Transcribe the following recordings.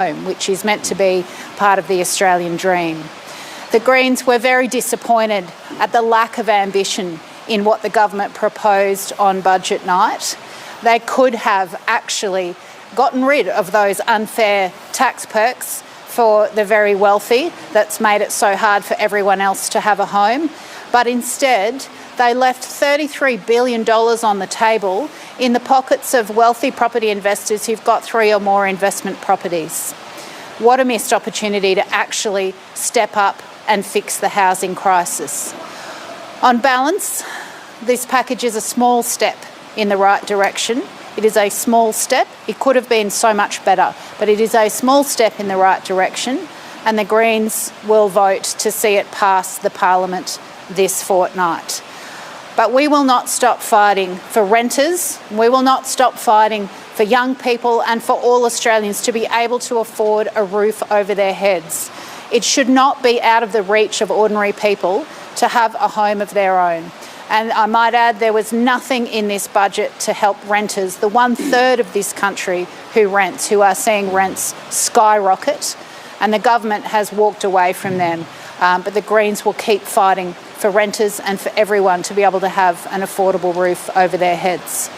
home, which is meant to be part of the Australian dream. The Greens were very disappointed at the lack of ambition in what the government proposed on budget night. They could have actually gotten rid of those unfair tax perks for the very wealthy that's made it so hard for everyone else to have a home. But instead, they left $33 billion on the table in the pockets of wealthy property investors who've got 3 or more investment properties. What a missed opportunity to actually step up and fix the housing crisis. On balance, this package is a small step in the right direction. It is a small step. It could have been so much better, but it is a small step in the right direction, and the Greens will vote to see it pass the Parliament this fortnight. But we will not stop fighting for renters. We will not stop fighting for young people and for all Australians to be able to afford a roof over their heads. It should not be out of the reach of ordinary people to have a home of their own. And I might add, there was nothing in this budget to help renters, the 1/3 of this country who are seeing rents skyrocket, and the government has walked away from them. But the Greens will keep fighting for renters and for everyone to be able to have an affordable roof over their heads.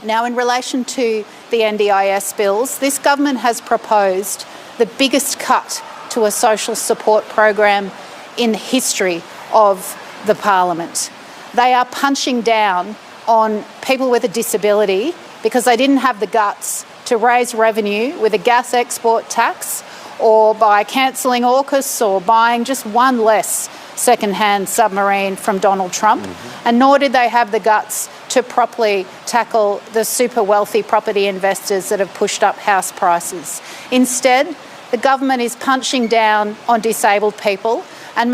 Now, in relation to the NDIS bills, this government has proposed the biggest cut to a social support program in the history of the Parliament. They are punching down on people with a disability because they didn't have the guts to raise revenue with a gas export tax, or by cancelling AUKUS, or buying just one less second-hand submarine from Donald Trump. And nor did they have the guts to properly tackle the super wealthy property investors that have pushed up house prices. Instead, the government is punching down on disabled people and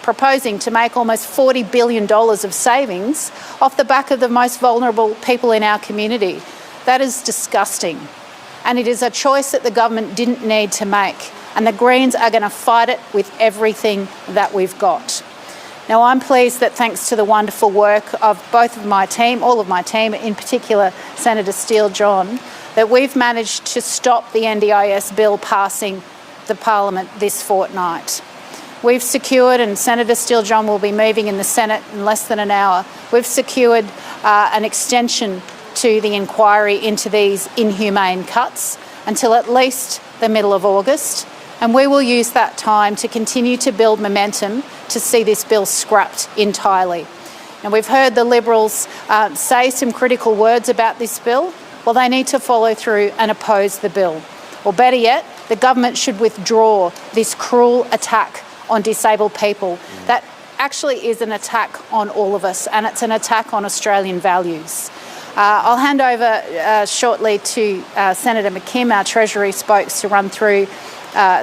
proposing to make almost $40 billion of savings off the back of the most vulnerable people in our community. That is disgusting. And it is a choice that the government didn't need to make. And the Greens are going to fight it with everything that we've got. Now, I'm pleased that thanks to the wonderful work of both of my team, all of my team, in particular Senator Steele-John, that we've managed to stop the NDIS bill passing the Parliament this fortnight. We've secured, and Senator Steele-John will be moving in the Senate in less than an hour, we've secured an extension to the inquiry into these inhumane cuts until at least the middle of August. And we will use that time to continue to build momentum to see this bill scrapped entirely. And we've heard the Liberals say some critical words about this bill. Well, they need to follow through and oppose the bill. Or better yet, the government should withdraw this cruel attack on disabled people. That actually is an attack on all of us, and it's an attack on Australian values. I'll hand over shortly to Senator McKim, our Treasury spokes, to run through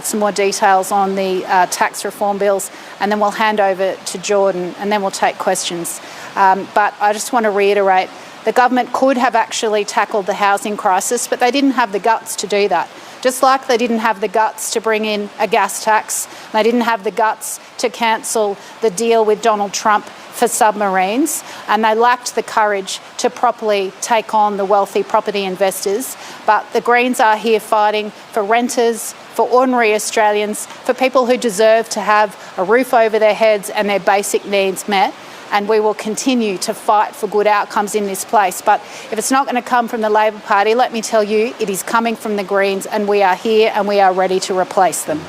some more details on the tax reform bills, and then we'll hand over to Jordan, and then we'll take questions. But I just want to reiterate, the government could have actually tackled the housing crisis, but they didn't have the guts to do that. Just like they didn't have the guts to bring in a gas tax, they didn't have the guts to cancel the deal with Donald Trump for submarines, and they lacked the courage to properly take on the wealthy property investors. But the Greens are here fighting for renters, for ordinary Australians, for people who deserve to have a roof over their heads and their basic needs met. And we will continue to fight for good outcomes in this place. But if it's not going to come from the Labor Party, let me tell you, it is coming from the Greens, and we are here and we are ready to replace them.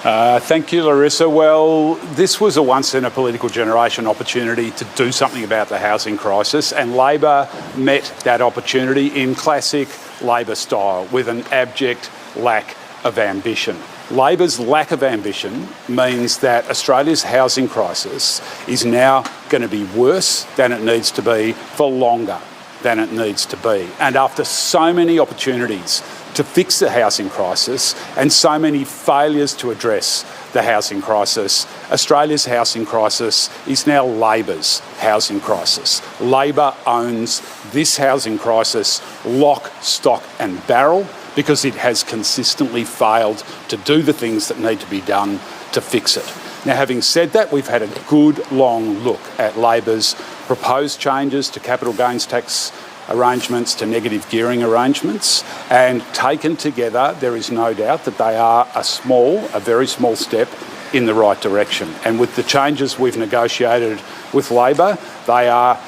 Thank you, Larissa. Well, this was a once-in-a-political-generation opportunity to do something about the housing crisis, and Labor met that opportunity in classic Labor style, with an abject lack of ambition. Labor's lack of ambition means that Australia's housing crisis is now going to be worse than it needs to be for longer than it needs to be. And after so many opportunities to fix the housing crisis and so many failures to address the housing crisis, Australia's housing crisis is now Labor's housing crisis. Labor owns this housing crisis lock, stock and barrel, because it has consistently failed to do the things that need to be done to fix it. Now, having said that, we've had a good long look at Labor's proposed changes to capital gains tax arrangements to negative gearing arrangements, and taken together, there is no doubt that they are a very small step in the right direction. And with the changes we've negotiated with Labor, they are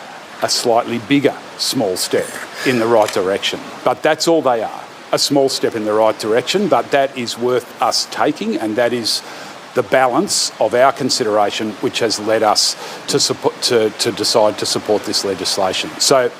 a slightly bigger small step in the right direction. But that's all they are, a small step in the right direction, but that is worth us taking, and that is the balance of our consideration which has led us to decide to support this legislation. So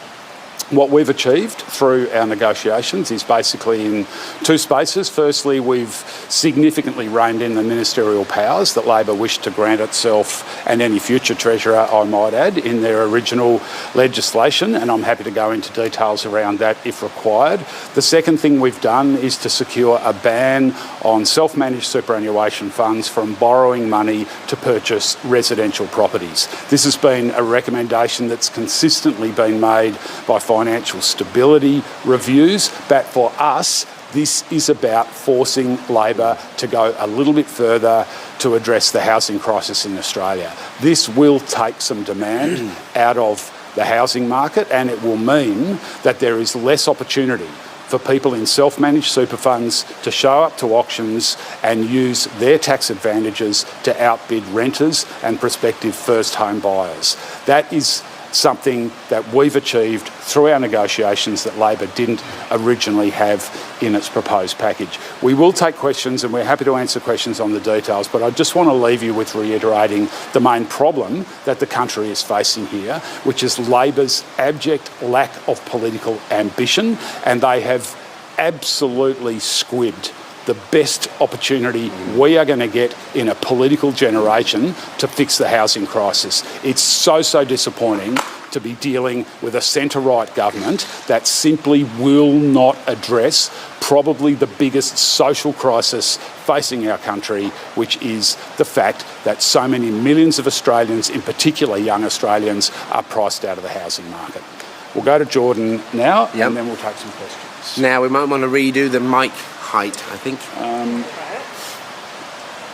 what we've achieved through our negotiations is basically in two spaces. Firstly, we've significantly reined in the ministerial powers that Labor wished to grant itself and any future Treasurer, I might add, in their original legislation, and I'm happy to go into details around that if required. The second thing we've done is to secure a ban on self-managed superannuation funds from borrowing money to purchase residential properties. This has been a recommendation that's consistently been made by financial stability reviews, but for us, this is about forcing Labor to go a little bit further to address the housing crisis in Australia. This will take some demand out of the housing market, and it will mean that there is less opportunity for people in self-managed super funds to show up to auctions and use their tax advantages to outbid renters and prospective first home buyers. That is something that we've achieved through our negotiations that Labor didn't originally have in its proposed package. We will take questions, and we're happy to answer questions on the details, but I just want to leave you with reiterating the main problem that the country is facing here, which is Labor's abject lack of political ambition, and they have absolutely squibbed the best opportunity we are going to get in a political generation to fix the housing crisis. It's so disappointing to be dealing with a centre-right government that simply will not address probably the biggest social crisis facing our country, which is the fact that so many millions of Australians, in particular young Australians, are priced out of the housing market. We'll go to Jordan now, and then we'll take some questions. Now, we might want to redo the mic height, I think.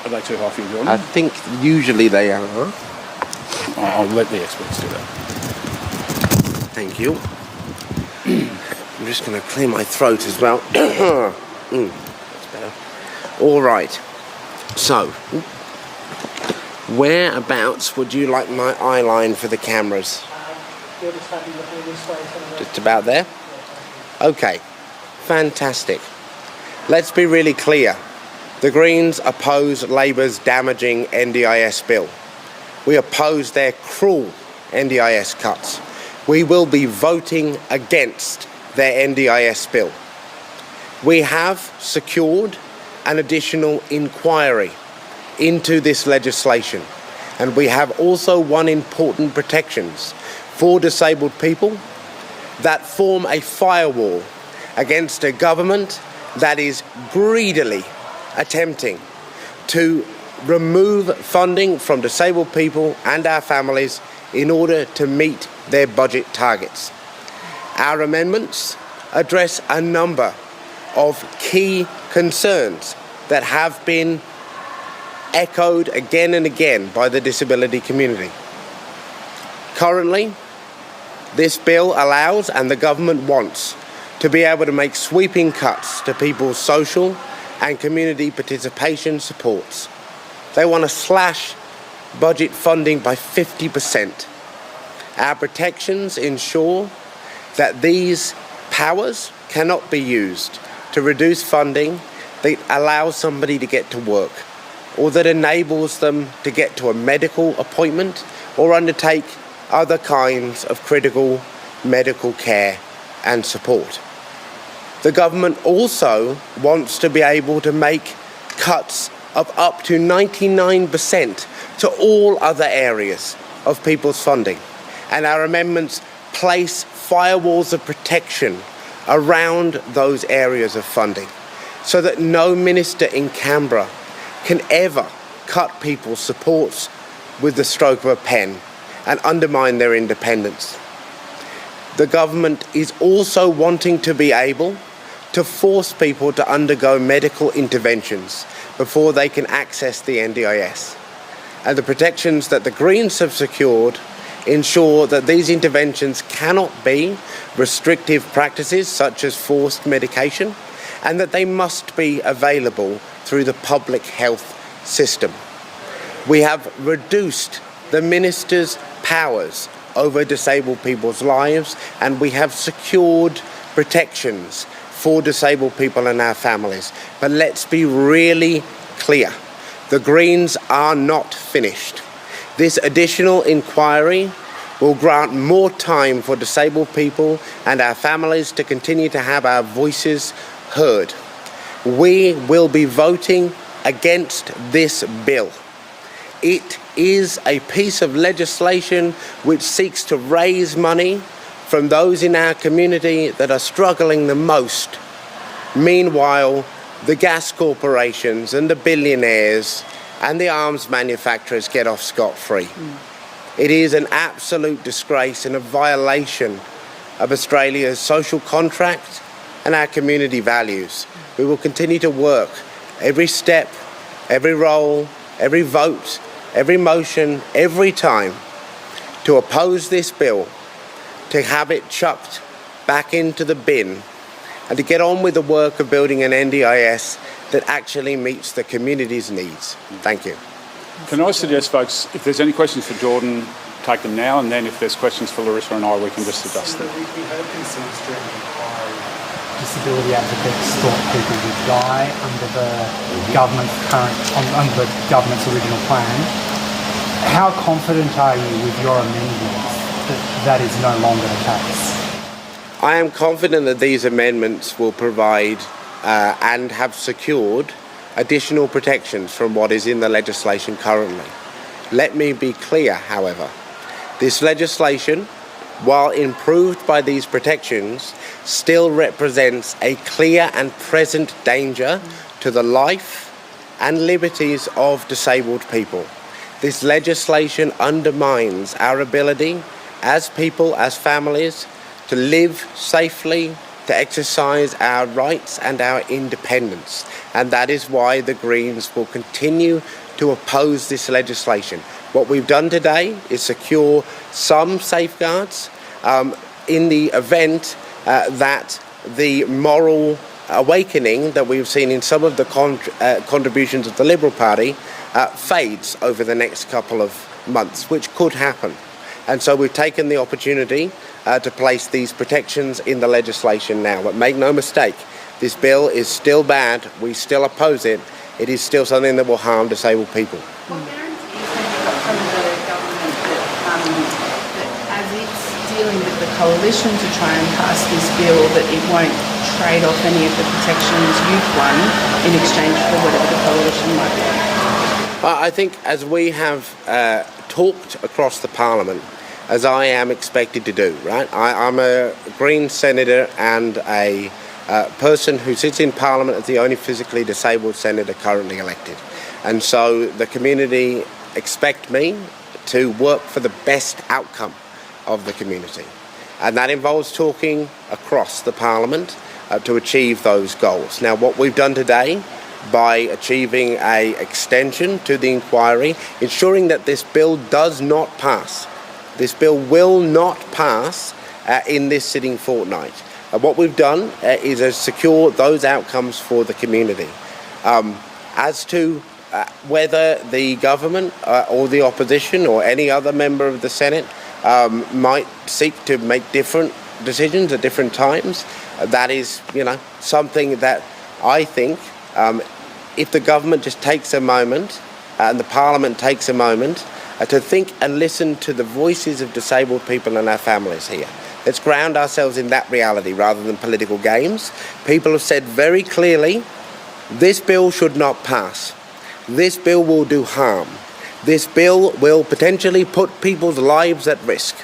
Are they too high for you, Jordan? I think usually they are. I'll let the experts do that. Thank you. I'm just going to clear my throat as well. That's better. All right. So, whereabouts would you like my eye line for the cameras? Just about there? Okay. Fantastic. Let's be really clear. The Greens oppose Labor's damaging NDIS bill. We oppose their cruel NDIS cuts. We will be voting against their NDIS bill. We have secured an additional inquiry into this legislation, and we have also won important protections for disabled people that form a firewall against a government that is greedily attempting to remove funding from disabled people and our families in order to meet their budget targets. Our amendments address a number of key concerns that have been echoed again and again by the disability community. Currently, this bill allows, and the government wants, to be able to make sweeping cuts to people's social and community participation supports. They want to slash budget funding by 50%. Our protections ensure that these powers cannot be used to reduce funding that allows somebody to get to work, or that enables them to get to a medical appointment or undertake other kinds of critical medical care and support. The government also wants to be able to make cuts of up to 99% to all other areas of people's funding. And our amendments place firewalls of protection around those areas of funding so that no minister in Canberra can ever cut people's supports with the stroke of a pen and undermine their independence. The government is also wanting to be able to force people to undergo medical interventions before they can access the NDIS. And the protections that the Greens have secured ensure that these interventions cannot be restrictive practices such as forced medication, and that they must be available through the public health system. We have reduced the minister's powers over disabled people's lives, and we have secured protections for disabled people and our families. But let's be really clear. The Greens are not finished. This additional inquiry will grant more time for disabled people and our families to continue to have our voices heard. We will be voting against this bill. It is a piece of legislation which seeks to raise money from those in our community that are struggling the most. Meanwhile, the gas corporations and the billionaires and the arms manufacturers get off scot-free. It is an absolute disgrace and a violation of Australia's social contract and our community values. We will continue to work every step, every role, every vote, every motion, every time to oppose this bill, to have it chucked back into the bin, and to get on with the work of building an NDIS that actually meets the community's needs. Thank you. Can I suggest, folks, if there's any questions for Jordan, take them now, and then if there's questions for Larissa and I, we can just adjust them. We heard concerns during the inquiry. Disability advocates thought people would die under the government's original plan. How confident are you with your amendments that is no longer the case? I am confident that these amendments will provide and have secured additional protections from what is in the legislation currently. Let me be clear, however. This legislation, while improved by these protections, still represents a clear and present danger to the life and liberties of disabled people. This legislation undermines our ability as people, as families, to live safely, to exercise our rights and our independence. And that is why the Greens will continue to oppose this legislation. What we've done today is secure some safeguards in the event that the moral awakening that we've seen in some of the contributions of the Liberal Party fades over the next couple of months, which could happen. And so we've taken the opportunity to place these protections in the legislation now. But make no mistake, this bill is still bad. We still oppose it. It is still something that will harm disabled people. What guarantees have you got from the government that as it's dealing with the coalition to try and pass this bill, that it won't trade off any of the protections you've won in exchange for whatever the coalition might want? I think as we have talked across the Parliament, as I am expected to do, right? I'm a Green senator and a person who sits in Parliament as the only physically disabled senator currently elected. And so the community expect me to work for the best outcome of the community. And that involves talking across the Parliament to achieve those goals. Now, what we've done today by achieving an extension to the inquiry, ensuring that this bill does not pass. This bill will not pass in this sitting fortnight. What we've done is secure those outcomes for the community. As to whether the government or the opposition or any other member of the Senate might seek to make different decisions at different times, that is, something that I think if the government just takes a moment and the Parliament takes a moment to think and listen to the voices of disabled people and our families here. Let's ground ourselves in that reality rather than political games. People have said very clearly, this bill should not pass. This bill will do harm. This bill will potentially put people's lives at risk.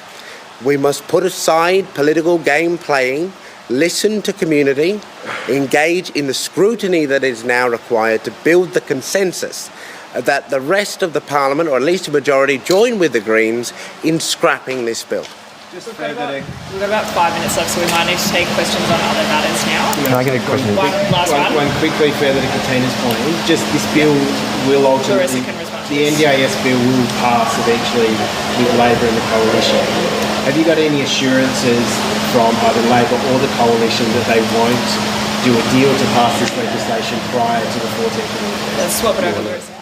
We must put aside political game playing, listen to community, engage in the scrutiny that is now required to build the consensus that the rest of the Parliament, or at least a majority, join with the Greens in scrapping this bill. We've got about 5 minutes left, so we might need to take questions on other matters now. Can I get a question? One quickly further to Katina's point. Just this bill will ultimately... Larissa can respond. the NDIS bill will pass eventually with Labor and the Coalition. Have you got any assurances from either Labor or the Coalition that they won't do a deal to pass this legislation prior to the 14th of August? Let's swap it over, Larissa.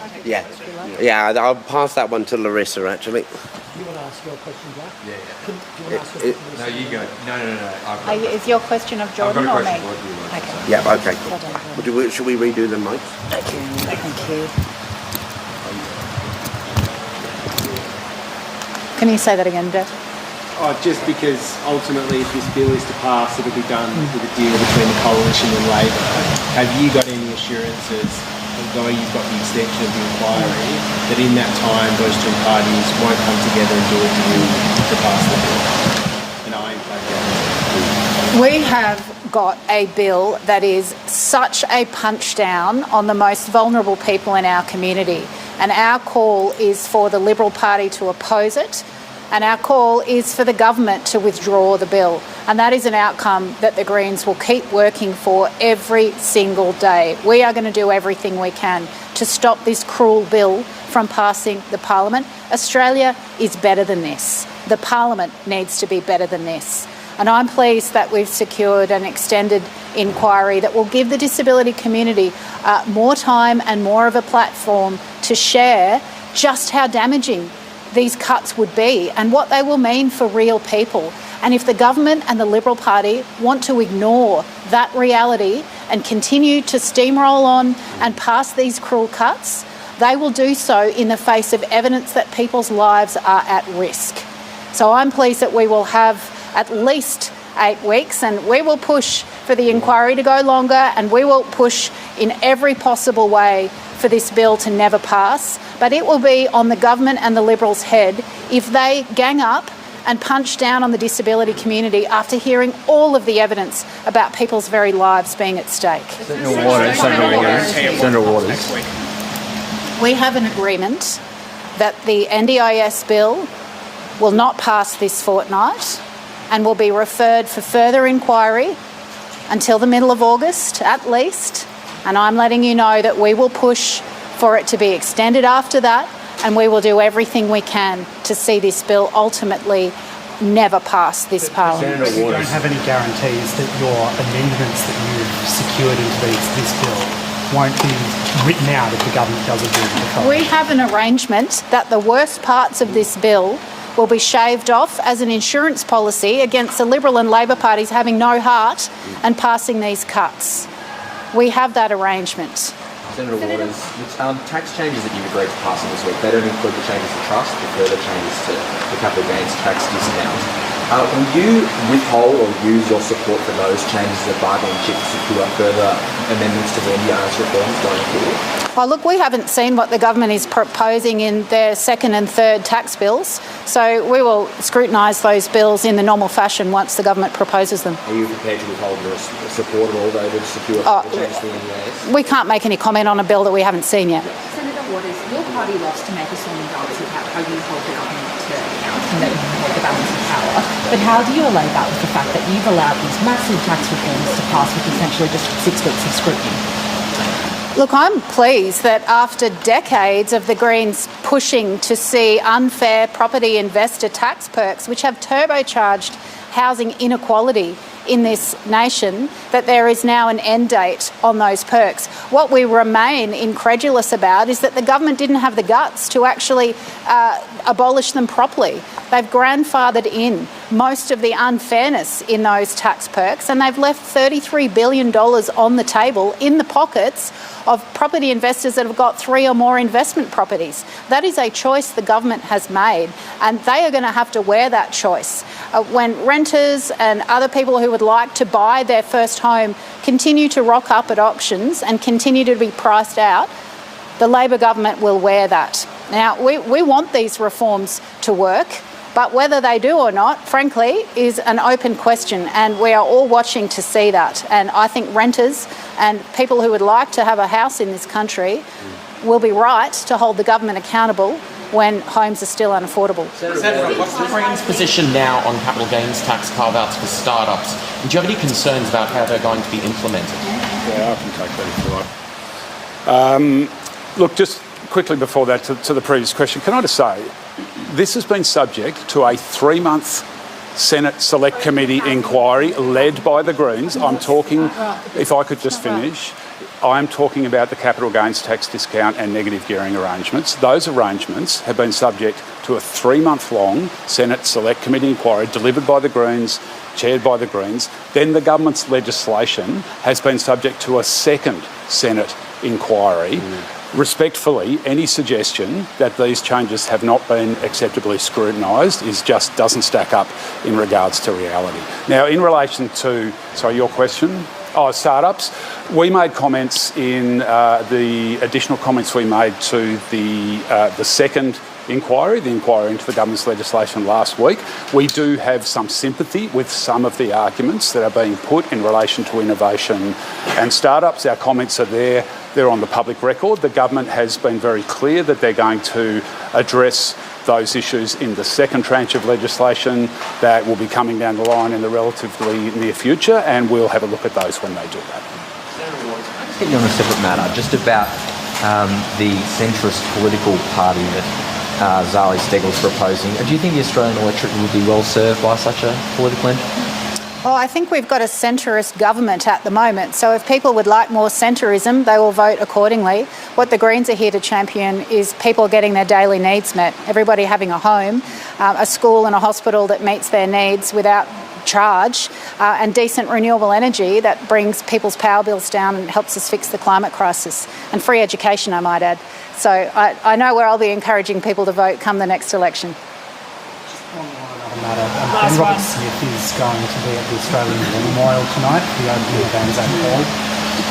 Yeah, I'll pass that one to Larissa, actually. You want to ask your question, Jack? Yeah. Do you want to ask your question? No, you go. No. Is your question of Jordan I've got or a me? question for you. Okay. Yeah, okay. Well done, Jordan. Should we redo the mics? Thank you. Can you say that again, Jeff? Oh, just because ultimately if this bill is to pass, it'll be done with a deal between the Coalition and Labor. Have you got any assurances, although you've got the extension of the inquiry, that in that time those two parties won't come together and do a deal to pass the bill? And I am playing. We have got a bill that is such a punch down on the most vulnerable people in our community, and our call is for the Liberal Party to oppose it, and our call is for the government to withdraw the bill. And that is an outcome that the Greens will keep working for every single day. We are going to do everything we can to stop this cruel bill from passing the Parliament. Australia is better than this. The Parliament needs to be better than this. And I'm pleased that we've secured an extended inquiry that will give the disability community more time and more of a platform to share just how damaging these cuts would be and what they will mean for real people. And if the government and the Liberal Party want to ignore that reality and continue to steamroll on and pass these cruel cuts, they will do so in the face of evidence that people's lives are at risk. So I'm pleased that we will have at least 8 weeks, and we will push for the inquiry to go longer, and we will push in every possible way for this bill to never pass. But it will be on the government and the Liberals' head if they gang up and punch down on the disability community after hearing all of the evidence about people's very lives being at stake. Senator Waters. We have an agreement that the NDIS bill will not pass this fortnight and will be referred for further inquiry until the middle of August at least. And I'm letting you know that we will push for it to be extended after that, and we will do everything we can to see this bill ultimately never pass this Parliament. But you don't have any guarantees that your amendments that you've secured into this bill won't be written out if the government does agree with the Coalition? We have an arrangement that the worst parts of this bill will be shaved off as an insurance policy against the Liberal and Labor parties having no heart and passing these cuts. We have that arrangement. Senator Waters, the tax changes that you've agreed to pass in this week, they don't include the changes to trust, the further changes to the capital gains tax discount. Will you withhold or use your support for those changes as a bargaining chip to secure further amendments to the NDIS reforms going forward? Well, look, we haven't seen what the government is proposing in their second and third tax bills, so we will scrutinise those bills in the normal fashion once the government proposes them. Are you prepared to withhold your support at all, though, to secure the changes to the NDIS? We can't make any comment on a bill that we haven't seen yet. Senator Waters, your party loves to make a song and dance about how you hold the government to account and that you hold the balance of power. But how do you allay that with the fact that you've allowed these massive tax reforms to pass with essentially just 6 weeks of scrutiny? Look, I'm pleased that after decades of the Greens pushing to see unfair property investor tax perks, which have turbocharged housing inequality in this nation, that there is now an end date on those perks. What we remain incredulous about is that the government didn't have the guts to actually abolish them properly. They've grandfathered in most of the unfairness in those tax perks, and they've left $33 billion on the table in the pockets of property investors that have got 3 or more investment properties. That is a choice the government has made, and they are going to have to wear that choice. When renters and other people who would like to buy their first home continue to rock up at auctions and continue to be priced out, the Labor government will wear that. Now, we want these reforms to work, but whether they do or not, frankly, is an open question, and we are all watching to see that. And I think renters and people who would like to have a house in this country will be right to hold the government accountable when homes are still unaffordable. Senator, what's the Greens' position now on capital gains tax carve-outs for startups? And do you have any concerns about how they're going to be implemented? Yeah, I can take that if you like. Look, just quickly before that, to the previous question, can I just say, this has been subject to a 3-month Senate Select Committee inquiry led by the Greens. I'm talking, if I could just finish, I'm talking about the capital gains tax discount and negative gearing arrangements. Those arrangements have been subject to a 3-month-long Senate Select Committee inquiry delivered by the Greens, chaired by the Greens. Then the government's legislation has been subject to a second Senate inquiry. Respectfully, any suggestion that these changes have not been acceptably scrutinised doesn't stack up in regards to reality. Now, in relation to, your question? Startups. We made comments in the additional comments we made to the second inquiry, the inquiry into the government's legislation last week. We do have some sympathy with some of the arguments that are being put in relation to innovation and startups. Our comments are there. They're on the public record. The government has been very clear that they're going to address those issues in the second tranche of legislation that will be coming down the line in the relatively near future, and we'll have a look at those when they do that. Just get you on a separate matter, just about the centrist political party that Zali Steggall's proposing. Do you think the Australian electorate would be well served by such a political entity? Well, I think we've got a centrist government at the moment, so if people would like more centrism, they will vote accordingly. What the Greens are here to champion is people getting their daily needs met, everybody having a home, a school and a hospital that meets their needs without charge, and decent renewable energy that brings people's power bills down and helps us fix the climate crisis, and free education, I might add. So I know where I'll be encouraging people to vote come the next election. Ben Robert Smith is going to be at the Australian War Memorial tonight for the opening of Anzac Hall.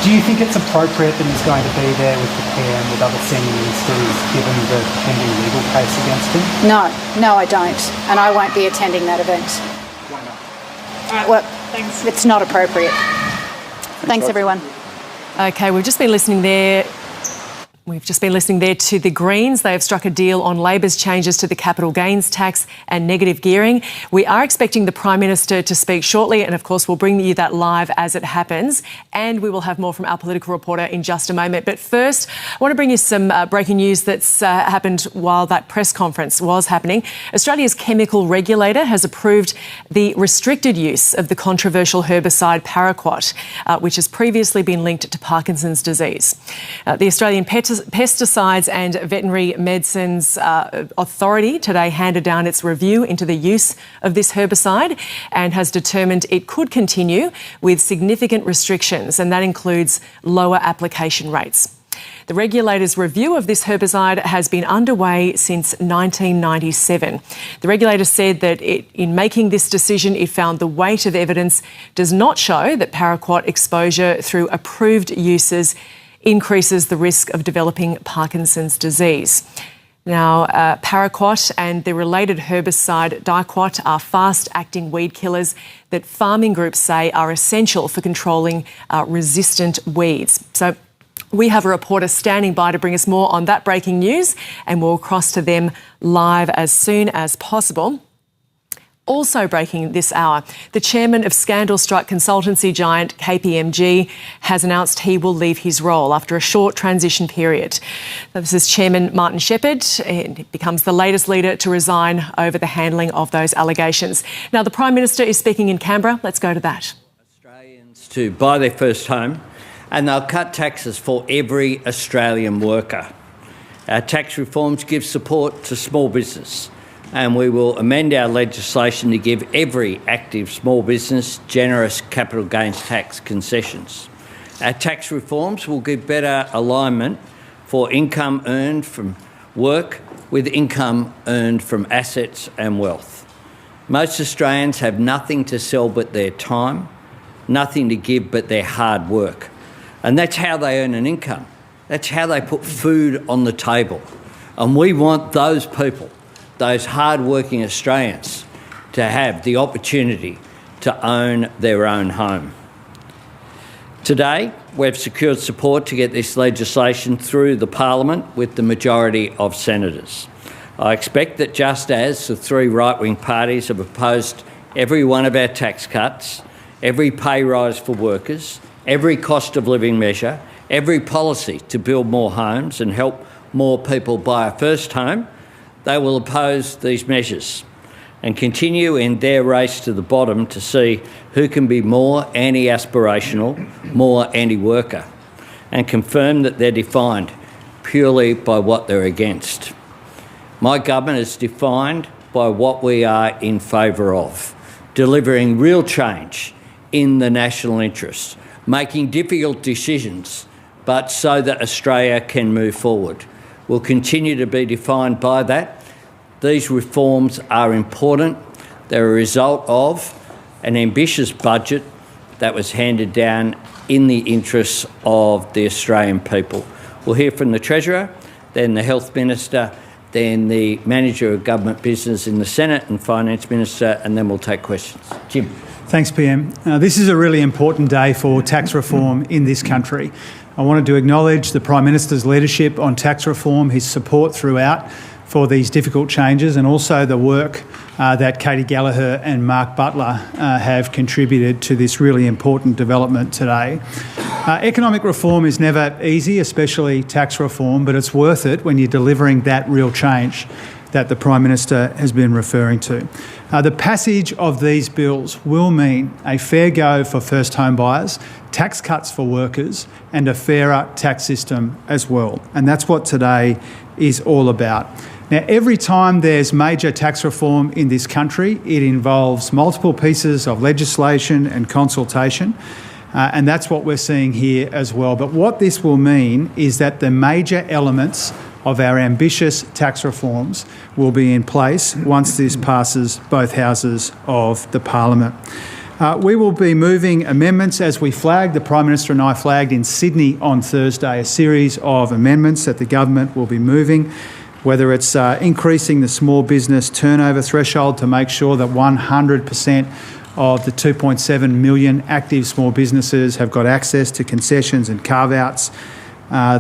Do you think it's appropriate that he's going to be there with the PM, with other senior ministers, given the pending legal case against him? No, I don't, and I won't be attending that event. Why not? All right, Well, thanks. it's not appropriate. Thanks everyone. Okay, we've just been listening there. To the Greens. They have struck a deal on Labor's changes to the capital gains tax and negative gearing. We are expecting the Prime Minister to speak shortly, and of course we'll bring you that live as it happens. And we will have more from our political reporter in just a moment. But first, I want to bring you some breaking news that's happened while that press conference was happening. Australia's chemical regulator has approved the restricted use of the controversial herbicide paraquat, which has previously been linked to Parkinson's disease. The Australian Pesticides and Veterinary Medicines Authority today handed down its review into the use of this herbicide and has determined it could continue with significant restrictions, and that includes lower application rates. The regulator's review of this herbicide has been underway since 1997. The regulator said that in making this decision, it found the weight of evidence does not show that paraquat exposure through approved uses increases the risk of developing Parkinson's disease. Now, paraquat and the related herbicide diquat are fast-acting weed killers that farming groups say are essential for controlling resistant weeds. So we have a reporter standing by to bring us more on that breaking news, and we'll cross to them live as soon as possible. Also breaking this hour, the chairman of scandal-struck consultancy giant KPMG has announced he will leave his role after a short transition period. This is Chairman Martin Shepherd. He becomes the latest leader to resign over the handling of those allegations. Now, the Prime Minister is speaking in Canberra. Let's go to that. Australians to buy their first home, and they'll cut taxes for every Australian worker. Our tax reforms give support to small business, and we will amend our legislation to give every active small business generous capital gains tax concessions. Our tax reforms will give better alignment for income earned from work with income earned from assets and wealth. Most Australians have nothing to sell but their time, nothing to give but their hard work. And that's how they earn an income. That's how they put food on the table. And we want those people, those hard-working Australians, to have the opportunity to own their own home. Today, we've secured support to get this legislation through the Parliament with the majority of senators. I expect that just as the three right-wing parties have opposed every one of our tax cuts, every pay rise for workers, every cost of living measure, every policy to build more homes and help more people buy a first home, they will oppose these measures and continue in their race to the bottom to see who can be more anti-aspirational, more anti-worker, and confirm that they're defined purely by what they're against. My government is defined by what we are in favour of, delivering real change in the national interest, making difficult decisions, but so that Australia can move forward. We'll continue to be defined by that. These reforms are important. They're a result of an ambitious budget that was handed down in the interests of the Australian people. We'll hear from the Treasurer, then the Health Minister, then the Manager of Government Business in the Senate and Finance Minister, and then we'll take questions. Jim. Thanks, PM. This is a really important day for tax reform in this country. I wanted to acknowledge the Prime Minister's leadership on tax reform, his support throughout for these difficult changes, and also the work that Katie Gallagher and Mark Butler have contributed to this really important development today. Economic reform is never easy, especially tax reform, but it's worth it when you're delivering that real change that the Prime Minister has been referring to. The passage of these bills will mean a fair go for first home buyers, tax cuts for workers, and a fairer tax system as well. And that's what today is all about. Now, every time there's major tax reform in this country, it involves multiple pieces of legislation and consultation, and that's what we're seeing here as well. But what this will mean is that the major elements of our ambitious tax reforms will be in place once this passes both houses of the Parliament. We will be moving amendments as we flagged. The Prime Minister and I flagged in Sydney on Thursday a series of amendments that the government will be moving, whether it's increasing the small business turnover threshold to make sure that 100% of the 2.7 million active small businesses have got access to concessions and carve-outs,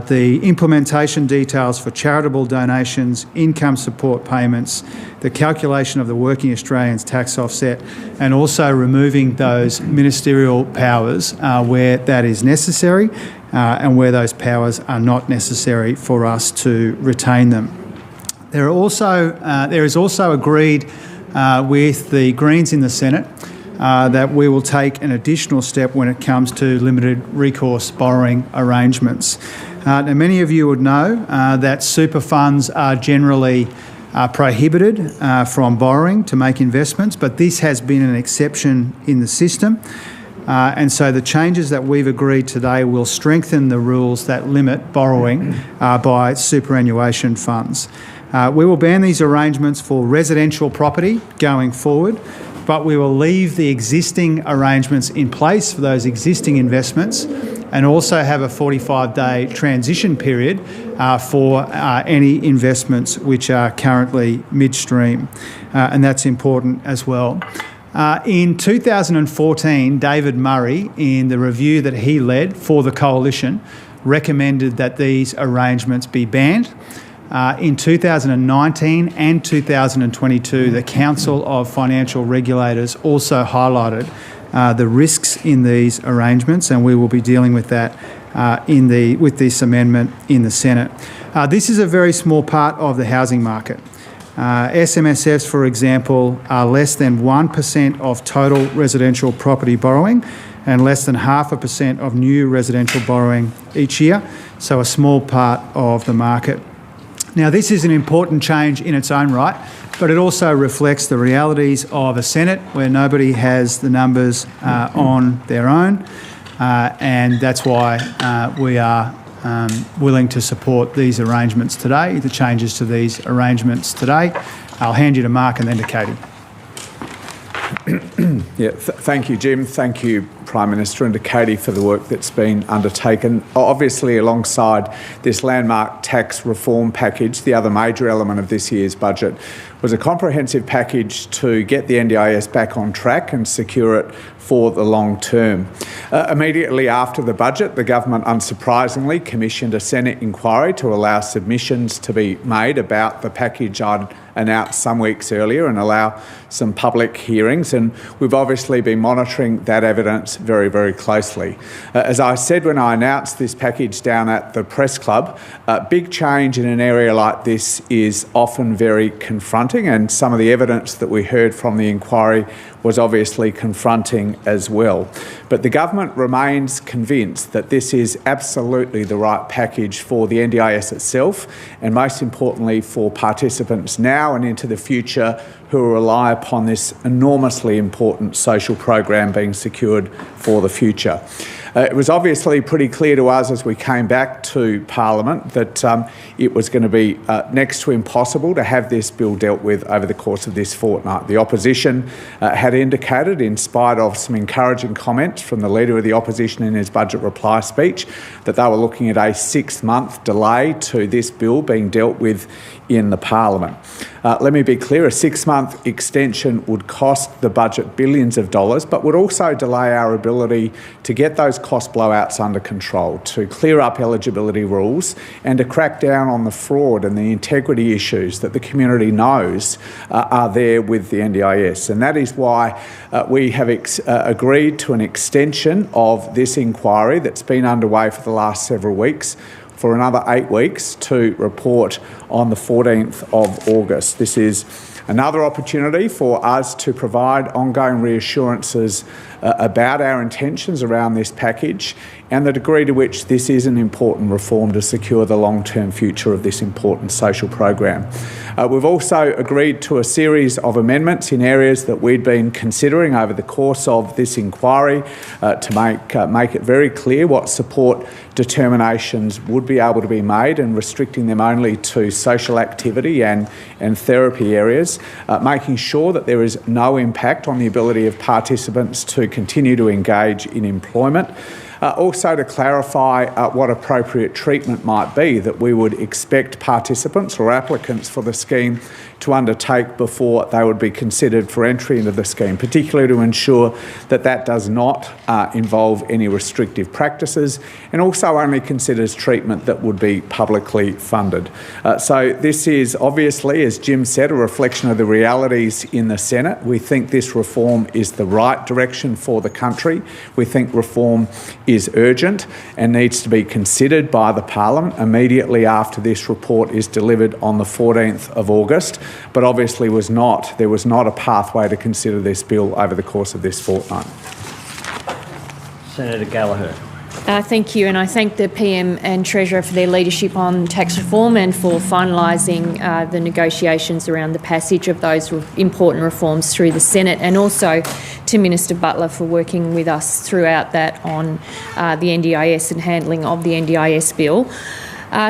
the implementation details for charitable donations, income support payments, the calculation of the Working Australians tax offset, and also removing those ministerial powers where that is necessary and where those powers are not necessary for us to retain them. There is also agreed with the Greens in the Senate that we will take an additional step when it comes to limited recourse borrowing arrangements. Now, many of you would know that super funds are generally prohibited from borrowing to make investments, but this has been an exception in the system. And so the changes that we've agreed today will strengthen the rules that limit borrowing by superannuation funds. We will ban these arrangements for residential property going forward, but we will leave the existing arrangements in place for those existing investments and also have a 45-day transition period for any investments which are currently midstream, and that's important as well. In 2014, David Murray, in the review that he led for the Coalition, recommended that these arrangements be banned. In 2019 and 2022, the Council of Financial Regulators also highlighted the risks in these arrangements, and we will be dealing with that with this amendment in the Senate. This is a very small part of the housing market. SMSFs, for example, are less than 1% of total residential property borrowing and less than 0.5% of new residential borrowing each year, so a small part of the market. Now, this is an important change in its own right, but it also reflects the realities of a Senate where nobody has the numbers on their own, and that's why we are willing to support these arrangements today, the changes to these arrangements today. I'll hand you to Mark and then to Katie. Thank you, Jim. Thank you, Prime Minister, and to Katie for the work that's been undertaken. Obviously, alongside this landmark tax reform package, the other major element of this year's budget was a comprehensive package to get the NDIS back on track and secure it for the long term. Immediately after the budget, the government, unsurprisingly, commissioned a Senate inquiry to allow submissions to be made about the package I'd announced some weeks earlier and allow some public hearings, and we've obviously been monitoring that evidence very, very closely. As I said when I announced this package down at the Press Club, big change in an area like this is often very confronting, and some of the evidence that we heard from the inquiry was obviously confronting as well. But the government remains convinced that this is absolutely the right package for the NDIS itself, and most importantly for participants now and into the future who rely upon this enormously important social program being secured for the future. It was obviously pretty clear to us as we came back to Parliament that it was going to be next to impossible to have this bill dealt with over the course of this fortnight. The opposition had indicated, in spite of some encouraging comments from the Leader of the Opposition in his budget reply speech, that they were looking at a 6-month delay to this bill being dealt with in the Parliament. Let me be clear, a 6-month extension would cost the budget billions of dollars, but would also delay our ability to get those cost blowouts under control, to clear up eligibility rules and to crack down on the fraud and the integrity issues that the community knows are there with the NDIS. And that is why we have agreed to an extension of this inquiry that's been underway for the last several weeks for another 8 weeks to report on the 14th of August. This is another opportunity for us to provide ongoing reassurances about our intentions around this package and the degree to which this is an important reform to secure the long-term future of this important social program. We've also agreed to a series of amendments in areas that we'd been considering over the course of this inquiry to make it very clear what support determinations would be able to be made and restricting them only to social activity and therapy areas, making sure that there is no impact on the ability of participants to continue to engage in employment. Also to clarify what appropriate treatment might be that we would expect participants or applicants for the scheme to undertake before they would be considered for entry into the scheme, particularly to ensure that that does not involve any restrictive practices and also only considers treatment that would be publicly funded. So this is obviously, as Jim said, a reflection of the realities in the Senate. We think this reform is the right direction for the country. We think reform is urgent and needs to be considered by the Parliament immediately after this report is delivered on the 14th of August, but obviously there was not a pathway to consider this bill over the course of this fortnight. Senator Gallagher. Thank you, and I thank the PM and Treasurer for their leadership on tax reform and for finalising the negotiations around the passage of those important reforms through the Senate, and also to Minister Butler for working with us throughout that on the NDIS and handling of the NDIS bill.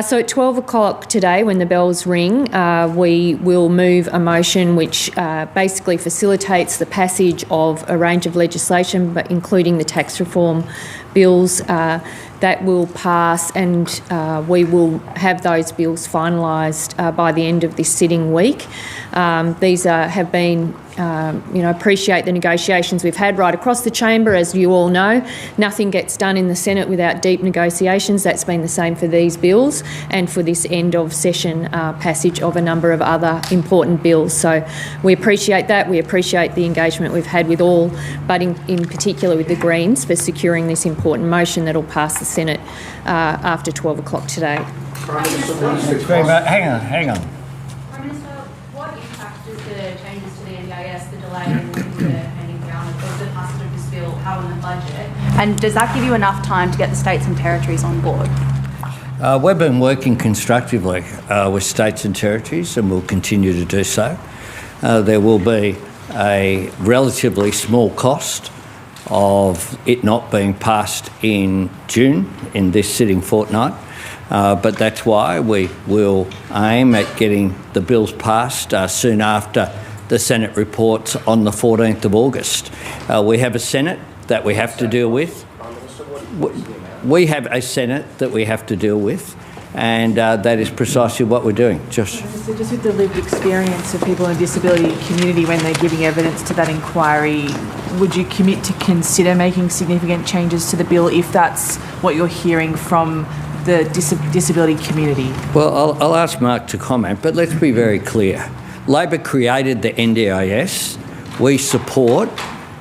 So at 12 o'clock today, when the bells ring, we will move a motion which basically facilitates the passage of a range of legislation, but including the tax reform bills that will pass, and we will have those bills finalised by the end of this sitting week. These have been, appreciate the negotiations we've had right across the chamber. As you all know, nothing gets done in the Senate without deep negotiations. That's been the same for these bills and for this end of session passage of a number of other important bills. So we appreciate that. We appreciate the engagement we've had with all, but in particular with the Greens, for securing this important motion that will pass the Senate after 12 o'clock today. Hang on. Prime Minister, what impact does the changes to the NDIS, the delay in the handing down of the passage of this bill, have on the budget? And does that give you enough time to get the states and territories on board? We've been working constructively with states and territories, and we'll continue to do so. There will be a relatively small cost of it not being passed in June, in this sitting fortnight, but that's why we will aim at getting the bills passed soon after the Senate reports on the 14th of August. We have a Senate that we have to deal with. We have a Senate that we have to deal with, and that is precisely what we're doing. Just with the lived experience of people in the disability community when they're giving evidence to that inquiry, would you commit to consider making significant changes to the bill if that's what you're hearing from the disability community? Well, I'll ask Mark to comment, but let's be very clear. Labor created the NDIS. We support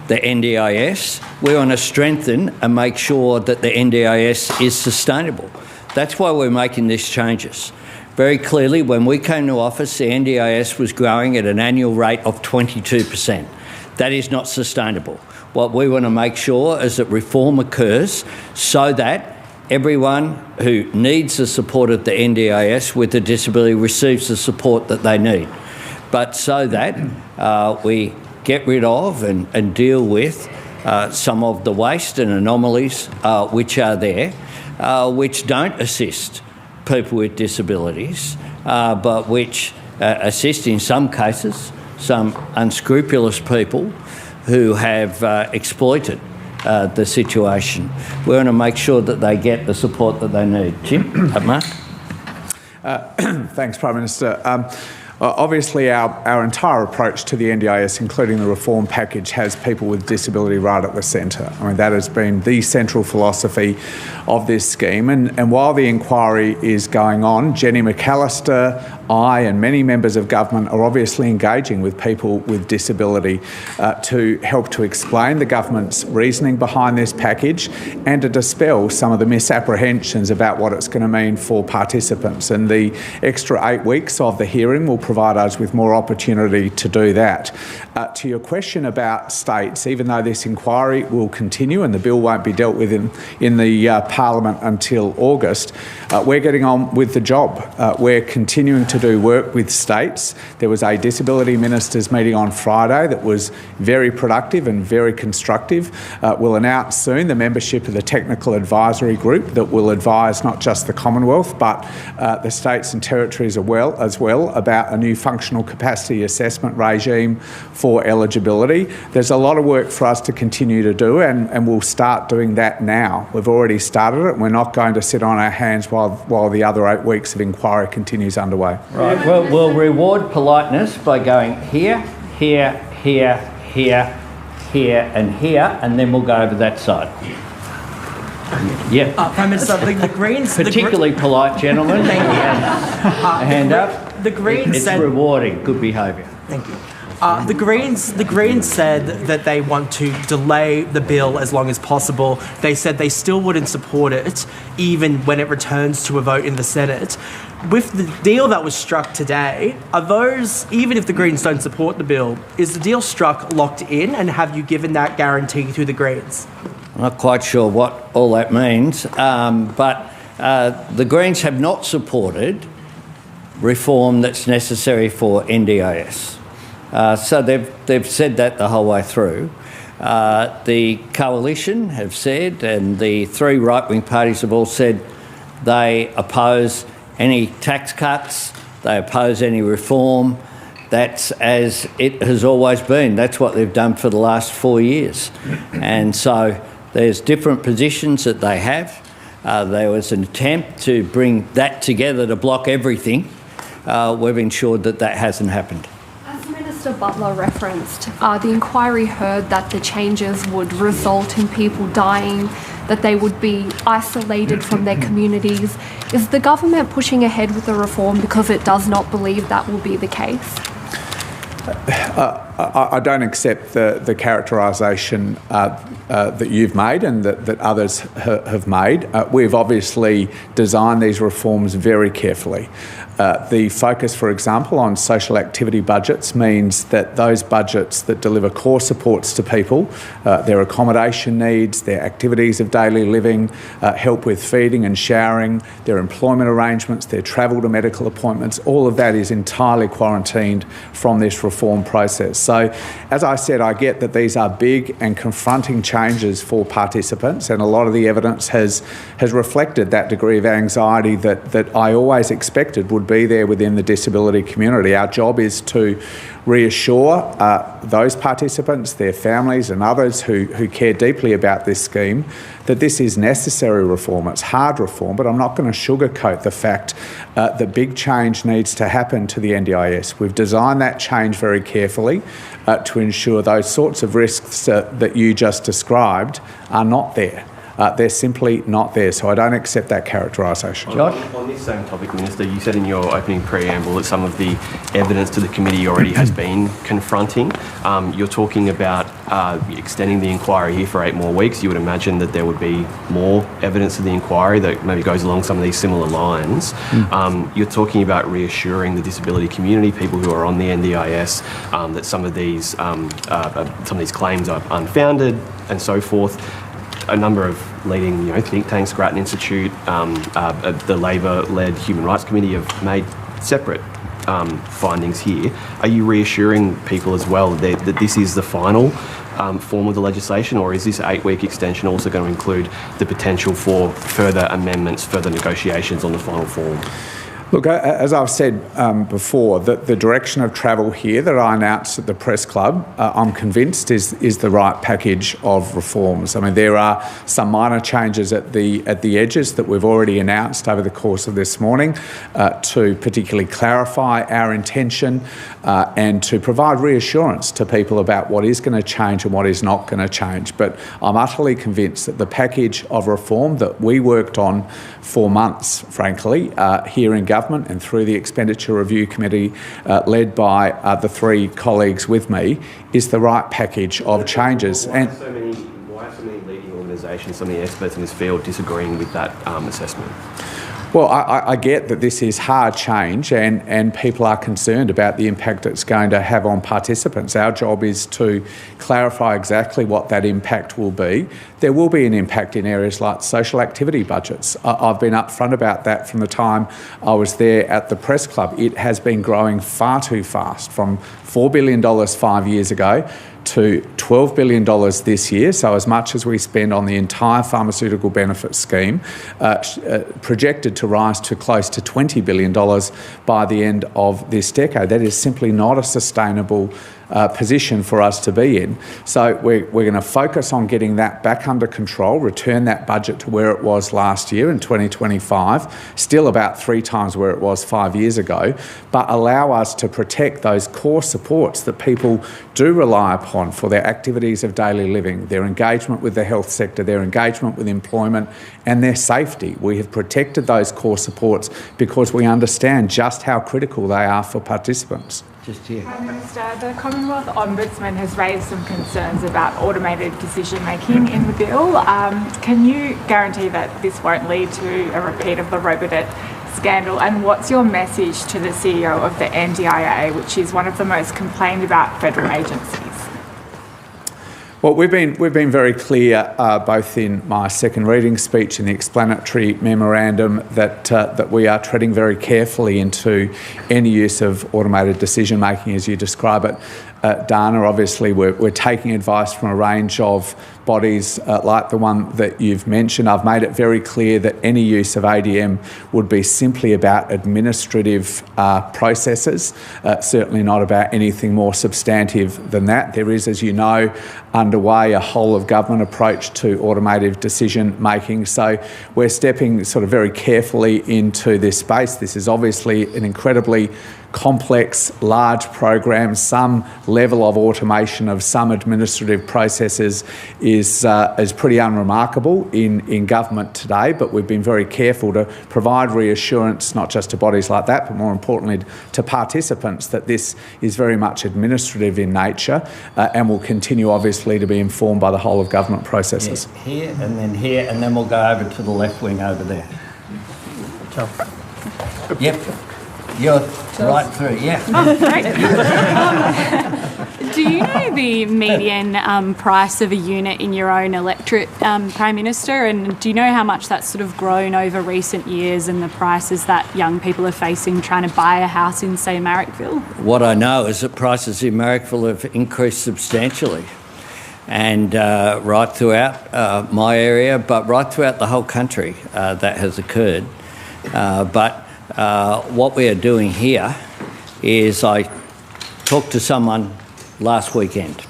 the NDIS. We want to strengthen and make sure that the NDIS is sustainable. That's why we're making these changes. Very clearly, when we came to office, the NDIS was growing at an annual rate of 22%. That is not sustainable. What we want to make sure is that reform occurs so that everyone who needs the support of the NDIS with a disability receives the support that they need. But so that we get rid of and deal with some of the waste and anomalies which are there, which don't assist people with disabilities, but which assist in some cases some unscrupulous people who have exploited the situation. We want to make sure that they get the support that they need. Jim, Mark? Thanks, Prime Minister. Obviously, our entire approach to the NDIS, including the reform package, has people with disability right at the centre. I mean, that has been the central philosophy of this scheme. And while the inquiry is going on, Jenny McAllister, I and many members of government are obviously engaging with people with disability to help to explain the government's reasoning behind this package and to dispel some of the misapprehensions about what it's going to mean for participants. And the extra 8 weeks of the hearing will provide us with more opportunity to do that. To your question about states, even though this inquiry will continue and the bill won't be dealt with in the Parliament until August, we're getting on with the job. We're continuing to do work with states. There was a disability ministers meeting on Friday that was very productive and very constructive. We'll announce soon the membership of the technical advisory group that will advise not just the Commonwealth but the states and territories as well about a new functional capacity assessment regime for eligibility. There's a lot of work for us to continue to do and we'll start doing that now. We've already started it. We're not going to sit on our hands while the other 8 weeks of inquiry continues underway. Right, well, we'll reward politeness by going here, here, here, here, here and here, and then we'll go over that side. Yeah. Prime Minister, the Greens... Particularly polite gentlemen. Thank you. A hand up. The Greens It's rewarding, good behaviour. Thank you. The Greens said that they want to delay the bill as long as possible. They said they still wouldn't support it, even when it returns to a vote in the Senate. With the deal that was struck today, are those, even if the Greens don't support the bill, is the deal struck locked in, and have you given that guarantee to the Greens? I'm not quite sure what all that means, but the Greens have not supported reform that's necessary for NDIS. So they've said that the whole way through. The coalition have said, and the three right-wing parties have all said, they oppose any tax cuts, they oppose any reform. That's as it has always been. That's what they've done for the last 4 years. And so there's different positions that they have. There was an attempt to bring that together to block everything. We've ensured that that hasn't happened. Minister Butler referenced, the inquiry heard that the changes would result in people dying, that they would be isolated from their communities. Is the government pushing ahead with the reform because it does not believe that will be the case? I don't accept the characterisation that you've made and that others have made. We've obviously designed these reforms very carefully. The focus, for example, on social activity budgets means that those budgets that deliver core supports to people, their accommodation needs, their activities of daily living, help with feeding and showering, their employment arrangements, their travel to medical appointments, all of that is entirely quarantined from this reform process. So, as I said, I get that these are big and confronting changes for participants, and a lot of the evidence has reflected that degree of anxiety that I always expected would be there within the disability community. Our job is to reassure those participants, their families and others who care deeply about this scheme that this is necessary reform. It's hard reform, but I'm not going to sugarcoat the fact that big change needs to happen to the NDIS. We've designed that change very carefully to ensure those sorts of risks that you just described are not there. They're simply not there. So I don't accept that characterisation. On this same topic, Minister, you said in your opening preamble that some of the evidence to the committee already has been confronting. You're talking about extending the inquiry here for 8 more weeks. You would imagine that there would be more evidence to the inquiry that maybe goes along some of these similar lines. You're talking about reassuring the disability community, people who are on the NDIS, that some of these claims are unfounded and so forth. A number of leading think tanks, Grattan Institute, the Labor-led Human Rights Committee have made separate findings here. Are you reassuring people as well that this is the final form of the legislation, or is this 8-week extension also going to include the potential for further amendments, further negotiations on the final form? Look, as I've said before, the direction of travel here that I announced at the Press Club, I'm convinced is the right package of reforms. I mean, there are some minor changes at the edges that we've already announced over the course of this morning to particularly clarify our intention and to provide reassurance to people about what is going to change and what is not going to change. But I'm utterly convinced that the package of reform that we worked on for months, frankly, here in government and through the Expenditure Review Committee led by the 3 colleagues with me is the right package of changes. Why are so many leading organisations, so many experts in this field disagreeing with that assessment? Well, I get that this is hard change and people are concerned about the impact it's going to have on participants. Our job is to clarify exactly what that impact will be. There will be an impact in areas like social activity budgets. I've been upfront about that from the time I was there at the Press Club. It has been growing far too fast, from $4 billion 5 years ago to $12 billion this year, so as much as we spend on the entire pharmaceutical benefit scheme, projected to rise to close to $20 billion by the end of this decade. That is simply not a sustainable position for us to be in. So we're going to focus on getting that back under control, return that budget to where it was last year in 2025, still about 3 times where it was 5 years ago, but allow us to protect those core supports that people do rely upon for their activities of daily living, their engagement with the health sector, their engagement with employment and their safety. We have protected those core supports because we understand just how critical they are for participants. Prime Minister, the Commonwealth Ombudsman has raised some concerns about automated decision-making in the bill. Can you guarantee that this won't lead to a repeat of the Robodebt scandal? And what's your message to the CEO of the NDIA, which is one of the most complained about federal agencies? Well, we've been very clear, both in my second reading speech and the explanatory memorandum, that we are treading very carefully into any use of automated decision making, as you describe it. Dana, obviously, we're taking advice from a range of bodies like the one that you've mentioned. I've made it very clear that any use of ADM would be simply about administrative processes, certainly not about anything more substantive than that. There is, as you know, underway a whole of government approach to automated decision making. So we're stepping sort of very carefully into this space. This is obviously an incredibly complex, large program. Some level of automation of some administrative processes is pretty unremarkable in government today, but we've been very careful to provide reassurance, not just to bodies like that, but more importantly to participants, that this is very much administrative in nature and will continue obviously to be informed by the whole of government processes. Yeah, here, and then we'll go over to the left wing over there. Yep. You're right through, yeah. Oh, great. Do you know the median price of a unit in your own electorate, Prime Minister? And do you know how much that's sort of grown over recent years and the prices that young people are facing trying to buy a house in, say, Marrickville? What I know is that prices in Marrickville have increased substantially. And right throughout my area, but right throughout the whole country, that has occurred. What we are doing here is I talked to someone last weekend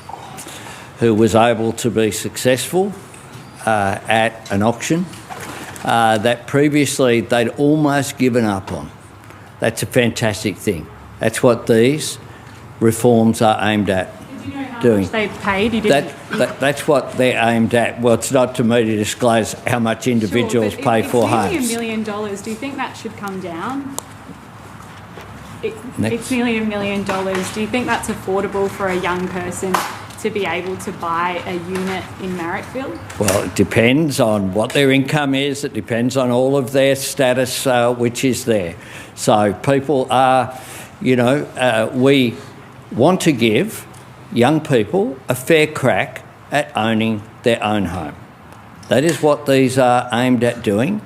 who was able to be successful at an auction that previously they'd almost given up on. That's a fantastic thing. That's what these reforms are aimed at. Do you know how doing. How much they paid? You didn't. That's what they're aimed at. Well, it's not to me to disclose how much individuals pay for homes. It's nearly $1 million. Do you think that should come down? Next. It's nearly $1 million. Do you think that's affordable for a young person to be able to buy a unit in Marrickville? Well, it depends on what their income is. It depends on all of their status, which is there. So people are, we want to give young people a fair crack at owning their own home. That is what these are aimed at doing.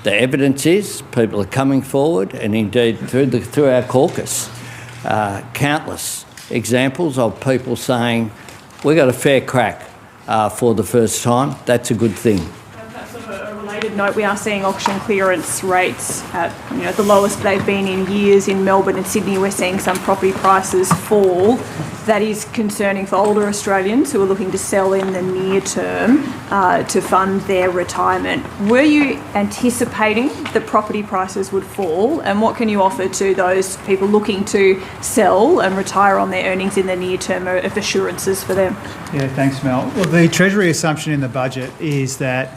The evidence is people are coming forward, and indeed through our caucus, countless examples of people saying, we got a fair crack for the first time. That's a good thing. That's sort of a related note. We are seeing auction clearance rates at the lowest they've been in years in Melbourne and Sydney. We're seeing some property prices fall. That is concerning for older Australians who are looking to sell in the near term to fund their retirement. Were you anticipating that property prices would fall, and what can you offer to those people looking to sell and retire on their earnings in the near term of assurances for them? Yeah, thanks, Mel. Well, the Treasury assumption in the budget is that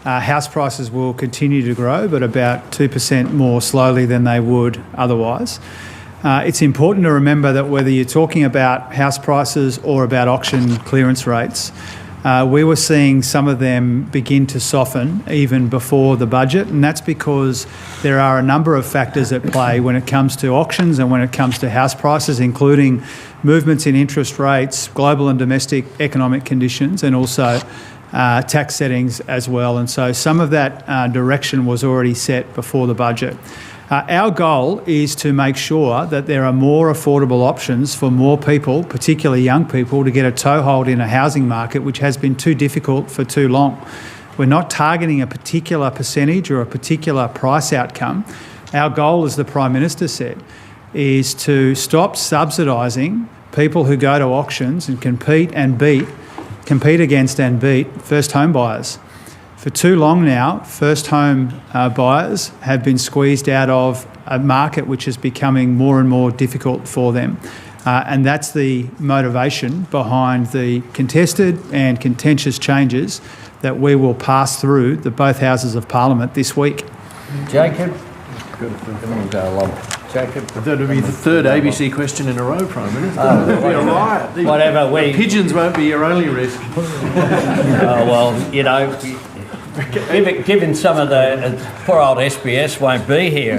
house prices will continue to grow, but about 2% more slowly than they would otherwise. It's important to remember that whether you're talking about house prices or about auction clearance rates, we were seeing some of them begin to soften even before the budget, and that's because there are a number of factors at play when it comes to auctions and when it comes to house prices, including movements in interest rates, global and domestic economic conditions, and also tax settings as well. And so some of that direction was already set before the budget. Our goal is to make sure that there are more affordable options for more people, particularly young people, to get a toehold in a housing market which has been too difficult for too long. We're not targeting a particular percentage or a particular price outcome. Our goal, as the Prime Minister said, is to stop subsidising people who go to auctions and compete against and beat first home buyers. For too long now, first home buyers have been squeezed out of a market which is becoming more and more difficult for them. And that's the motivation behind the contested and contentious changes that we will pass through both Houses of Parliament this week. Jacob? Jacob? That would be the third ABC question in a row, Prime Minister. That'd be a riot. Whatever. Pigeons won't be your only risk. Given some of the poor old SBS won't be here,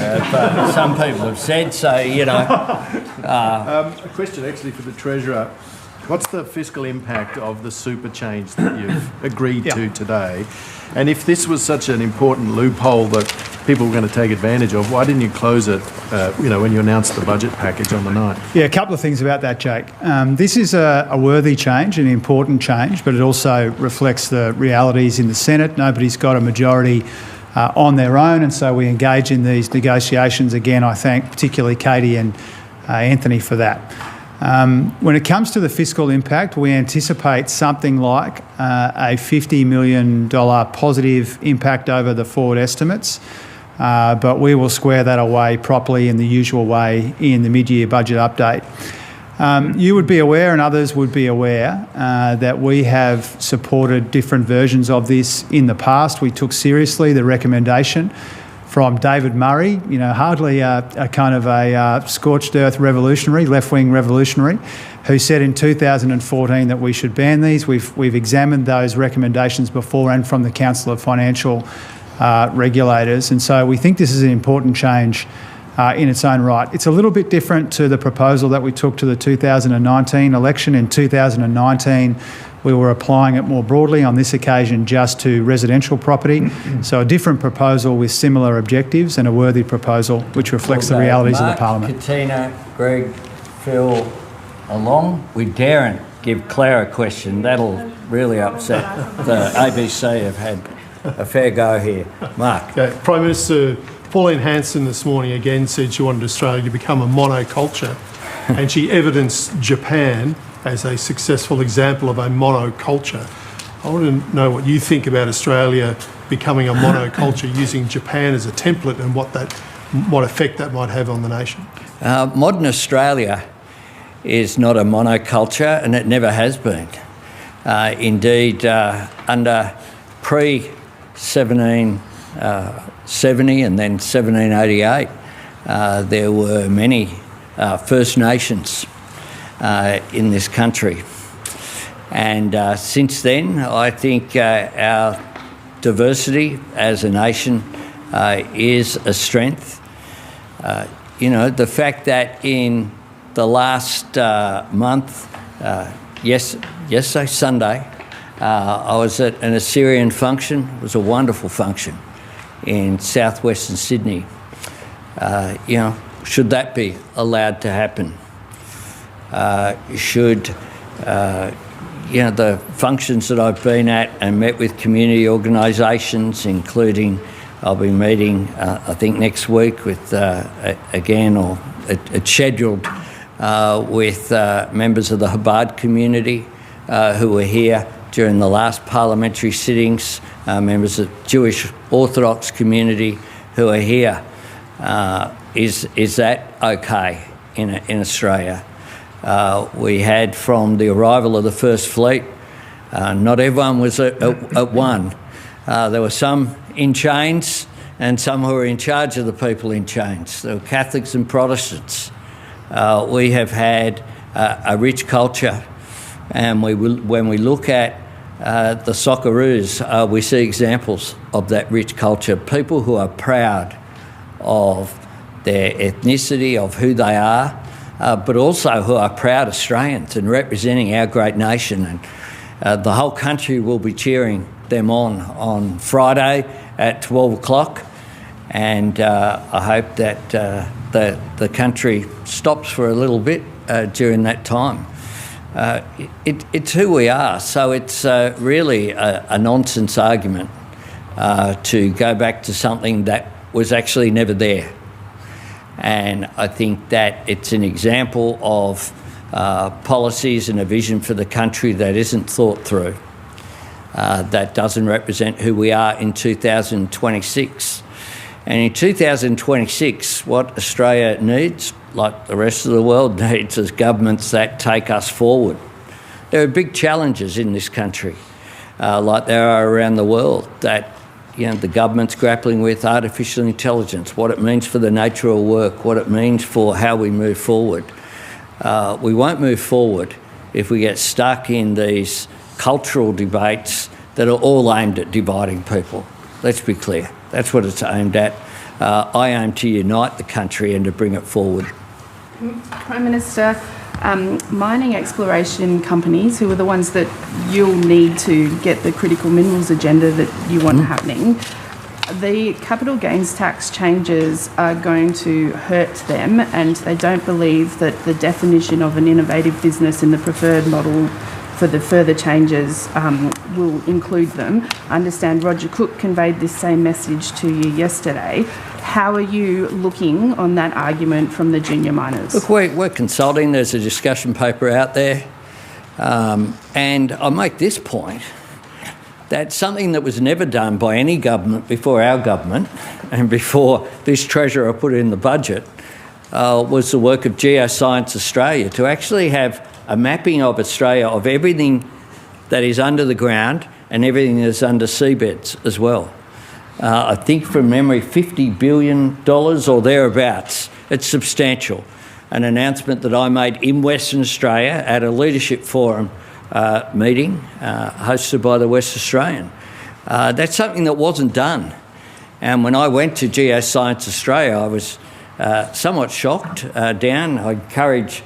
some people have said so. A question actually for the Treasurer: what's the fiscal impact of the super change that you've agreed to today? And if this was such an important loophole that people were going to take advantage of, why didn't you close it? When you announced the budget package on the 9th. Yeah, a couple of things about that, Jake. This is a worthy change, an important change, but it also reflects the realities in the Senate. Nobody's got a majority on their own, and so we engage in these negotiations. Again, I thank particularly Katie and Anthony for that. When it comes to the fiscal impact, we anticipate something like a $50 million positive impact over the forward estimates. But we will square that away properly in the usual way in the mid-year budget update. You would be aware, and others would be aware, that we have supported different versions of this in the past. We took seriously the recommendation from David Murray, hardly a kind of a scorched earth revolutionary, left-wing revolutionary, who said in 2014 that we should ban these. We've examined those recommendations before and from the Council of Financial Regulators, and so we think this is an important change in its own right. It's a little bit different to the proposal that we took to the 2019 election. In 2019, we were applying it more broadly, on this occasion just to residential property. So a different proposal with similar objectives, and a worthy proposal which reflects the realities of the Parliament. Katina, Greg, Phil, along. We daren't give Claire a question. That'll really upset the ABC. Have had a fair go here. Mark. Okay. Prime Minister Pauline Hanson this morning again said she wanted Australia to become a monoculture, and she evidenced Japan as a successful example of a monoculture. I want to know what you think about Australia becoming a monoculture using Japan as a template, and what effect that might have on the nation. Modern Australia is not a monoculture, and it never has been. Indeed, under pre-1770 and then 1788, there were many First Nations in this country. And since then, I think our diversity as a nation is a strength. The fact that in the last month, yesterday, Sunday, I was at an Assyrian function. It was a wonderful function in southwestern Sydney. Should that be allowed to happen? Should the functions that I've been at and met with community organisations, including I'll be meeting, I think next week with, it's scheduled with members of the Chabad community who were here during the last parliamentary sittings, members of the Jewish Orthodox community who are here. Is that okay in Australia? We had, from the arrival of the First Fleet, not everyone was at one. There were some in chains and some who were in charge of the people in chains. There were Catholics and Protestants. We have had a rich culture, and when we look at the Socceroos, we see examples of that rich culture. People who are proud of their ethnicity, of who they are, but also who are proud Australians and representing our great nation. And the whole country will be cheering them on Friday at 12 o'clock. And I hope that the country stops for a little bit during that time. It's who we are. So it's really a nonsense argument to go back to something that was actually never there. And I think that it's an example of policies and a vision for the country that isn't thought through, that doesn't represent who we are in 2026. And in 2026, what Australia needs, like the rest of the world needs, is governments that take us forward. There are big challenges in this country, like there are around the world, that the government's grappling with artificial intelligence, what it means for the nature of work, what it means for how we move forward. We won't move forward if we get stuck in these cultural debates that are all aimed at dividing people. Let's be clear. That's what it's aimed at. I aim to unite the country and to bring it forward. Prime Minister, mining exploration companies, who are the ones that you'll need to get the critical minerals agenda that you want happening, the capital gains tax changes are going to hurt them, and they don't believe that the definition of an innovative business in the preferred model for the further changes will include them. I understand Roger Cook conveyed this same message to you yesterday. How are you looking on that argument from the junior miners? Look, we're consulting. There's a discussion paper out there. And I make this point, that something that was never done by any government before our government and before this Treasurer put in the budget was the work of Geoscience Australia, to actually have a mapping of Australia of everything that is under the ground and everything that is under seabeds as well. I think from memory, $50 billion or thereabouts. It's substantial. An announcement that I made in Western Australia at a leadership forum meeting hosted by the West Australian. That's something that wasn't done. And when I went to Geoscience Australia, I was somewhat shocked. I encourage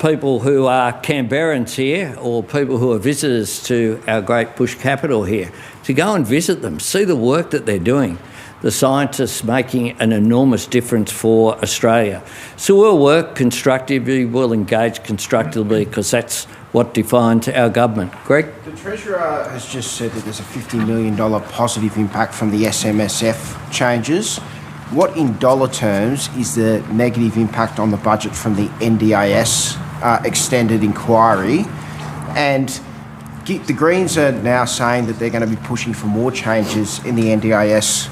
people who are Canberrans here, or people who are visitors to our great bush capital here, to go and visit them, see the work that they're doing. The scientists making an enormous difference for Australia. So we'll work constructively, we'll engage constructively, because that's what defines our government. Greg? The Treasurer has just said that there's a $50 million positive impact from the SMSF changes. What, in dollar terms, is the negative impact on the budget from the NDIS extended inquiry? And the Greens are now saying that they're going to be pushing for more changes in the NDIS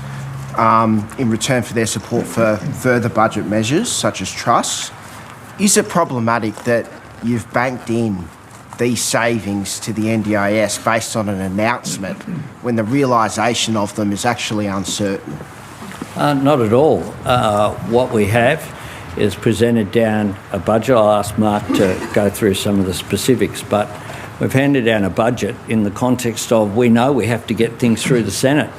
in return for their support for further budget measures, such as trusts. Is it problematic that you've banked in these savings to the NDIS based on an announcement when the realisation of them is actually uncertain? Not at all. What we have is presented down a budget. I'll ask Mark to go through some of the specifics, but we've handed down a budget in the context of we know we have to get things through the Senate.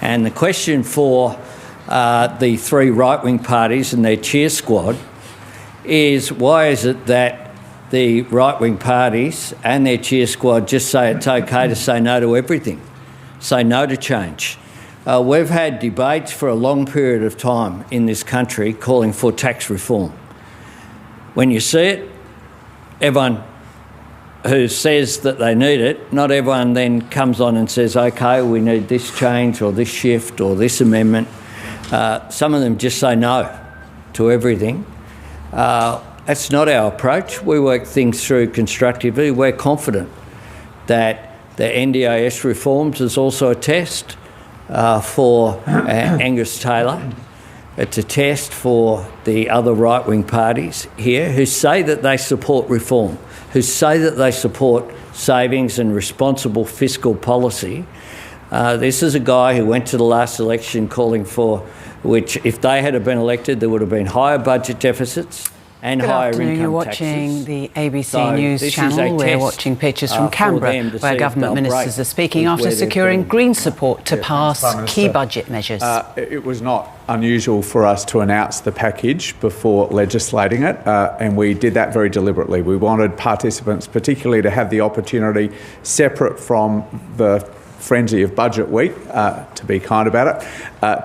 And the question for the three right-wing parties and their cheer squad is, why is it that the right-wing parties and their cheer squad just say it's okay to say no to everything, say no to change? We've had debates for a long period of time in this country calling for tax reform. When you see it, everyone who says that they need it, not everyone then comes on and says, okay, we need this change or this shift or this amendment. Some of them just say no to everything. That's not our approach. We work things through constructively. We're confident that the NDIS reforms is also a test for Angus Taylor. It's a test for the other right-wing parties here who say that they support reform, who say that they support savings and responsible fiscal policy. This is a guy who went to the last election calling for, which if they had been elected, there would have been higher budget deficits and higher income taxes. You're watching the ABC News channel. We're watching pictures from Canberra, where government ministers are speaking after securing Green support to pass key budget measures. It was not unusual for us to announce the package before legislating it, and we did that very deliberately. We wanted participants particularly to have the opportunity, separate from the frenzy of budget week, to be kind about it,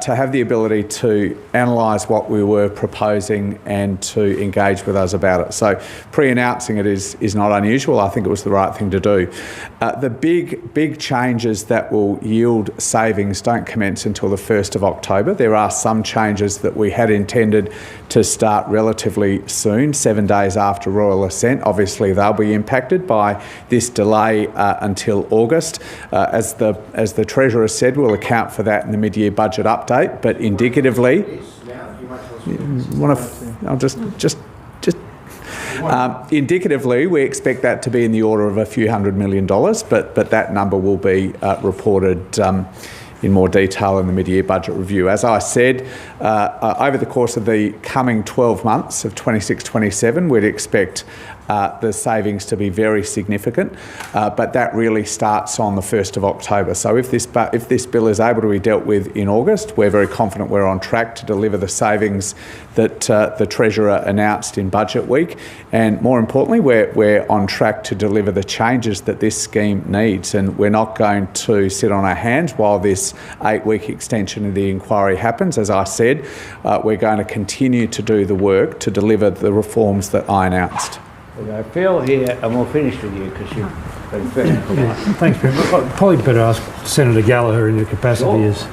to have the ability to analyse what we were proposing and to engage with us about it. So pre-announcing it is not unusual. I think it was the right thing to do. The big changes that will yield savings don't commence until the 1st of October. There are some changes that we had intended to start relatively soon, 7 days after Royal Assent. Obviously, they'll be impacted by this delay until August. As the Treasurer said, we'll account for that in the mid-year budget update, but indicatively, indicatively, we expect that to be in the order of a few $100 million, but that number will be reported in more detail in the mid-year budget review. As I said, over the course of the coming 12 months of 26-27, we'd expect the savings to be very significant, but that really starts on the 1st of October. So if this bill is able to be dealt with in August, we're very confident we're on track to deliver the savings that the Treasurer announced in Budget Week, and more importantly, we're on track to deliver the changes that this scheme needs, and we're not going to sit on our hands while this 8-week extension of the inquiry happens. As I said, we're going to continue to do the work to deliver the reforms that I announced. Phil here, and we'll finish with you because you've been very quiet. Thanks, Ben. I'd probably better ask Senator Gallagher in your capacity as...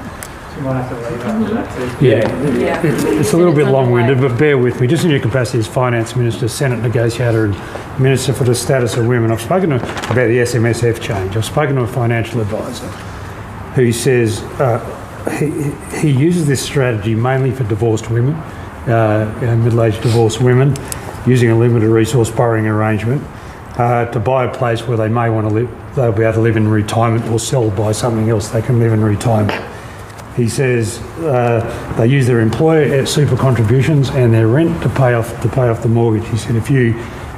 It's a little bit long-winded, but bear with me. Just in your capacity as Finance Minister, Senate negotiator and Minister for the Status of Women, I've spoken about the SMSF change. I've spoken to a financial advisor who says he uses this strategy mainly for divorced women, middle-aged divorced women, using a limited resource borrowing arrangement to buy a place where they may want to live. They'll be able to live in retirement or sell, buy something else they can live in retirement. He says they use their employer super contributions and their rent to pay off the mortgage. He said if you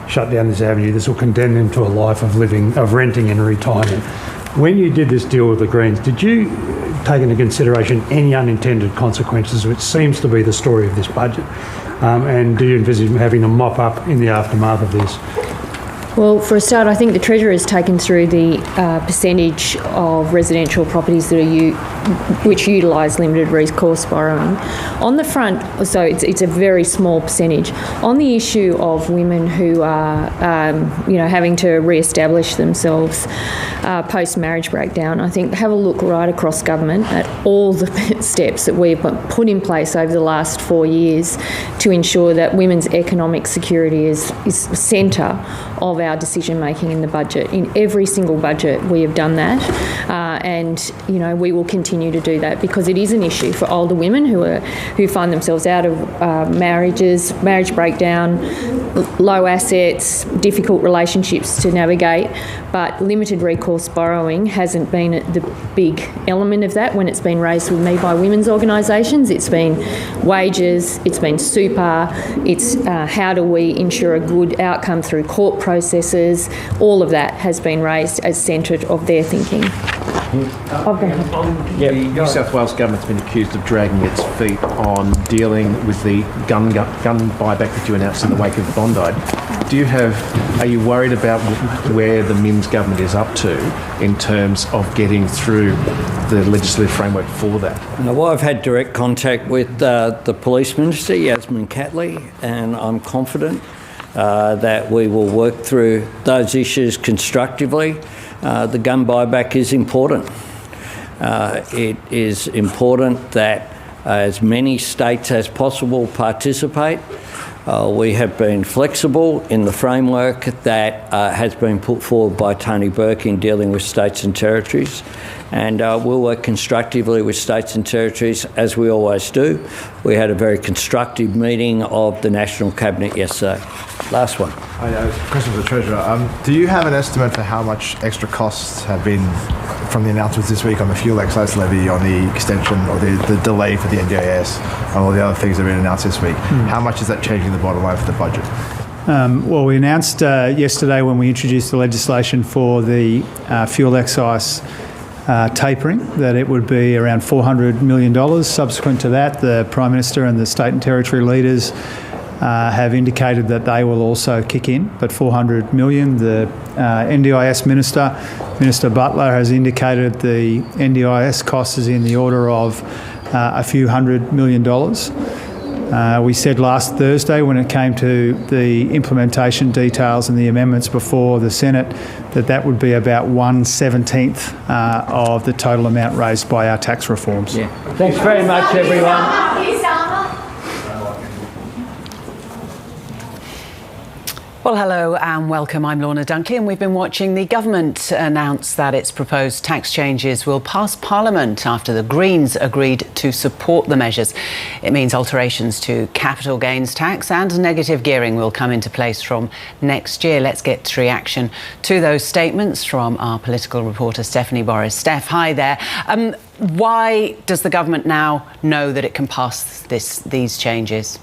shut down this avenue, this will condemn them to a life of renting in retirement. When you did this deal with the Greens, did you take into consideration any unintended consequences, which seems to be the story of this budget? And do you envisage having to mop up in the aftermath of this? Well, for a start, I think the Treasurer has taken through the percentage of residential properties that which utilise limited recourse borrowing. On the front, so it's a very small percentage. On the issue of women who are, having to re-establish themselves post-marriage breakdown, I think have a look right across government at all the steps that we've put in place over the last 4 years to ensure that women's economic security is centre of our decision making in the budget. In every single budget, we have done that, and we will continue to do that because it is an issue for older women who find themselves out of marriages, marriage breakdown, low assets, difficult relationships to navigate. But limited recourse borrowing hasn't been the big element of that when it's been raised with me by women's organisations. It's been wages, it's been super, it's how do we ensure a good outcome through court processes. All of that has been raised as centre of their thinking. The New South Wales government's been accused of dragging its feet on dealing with the gun buyback that you announced in the wake of Bondi. Are you worried about where the Mims government is up to in terms of getting through the legislative framework for that? Well, I've had direct contact with the Police Minister, Yasmin Catley, and I'm confident that we will work through those issues constructively. The gun buyback is important. It is important that as many states as possible participate. We have been flexible in the framework that has been put forward by Tony Burke in dealing with states and territories, and we'll work constructively with states and territories as we always do. We had a very constructive meeting of the National Cabinet yesterday. Last one. Question for the Treasurer. Do you have an estimate for how much extra costs have been from the announcements this week on the fuel excise levy, on the extension or the delay for the NDIS, and all the other things that have been announced this week? How much is that changing the bottom line for the budget? Well, we announced yesterday when we introduced the legislation for the fuel excise tapering that it would be around $400 million. Subsequent to that, the Prime Minister and the state and territory leaders have indicated that they will also kick in, but $400 million. The NDIS Minister Butler, has indicated the NDIS cost is in the order of a few $100 million. We said last Thursday when it came to the implementation details and the amendments before the Senate that would be about 1/17 of the total amount raised by our tax reforms. Yeah. Thanks very much, everyone. Well, hello and welcome. I'm Lorna Dunkley, and we've been watching the government announce that its proposed tax changes will pass Parliament after the Greens agreed to support the measures. It means alterations to capital gains tax and negative gearing will come into place from next year. Let's get reaction to those statements from our political reporter Stephanie Boris. Steph, hi there. Why does the government now know that it can pass these changes?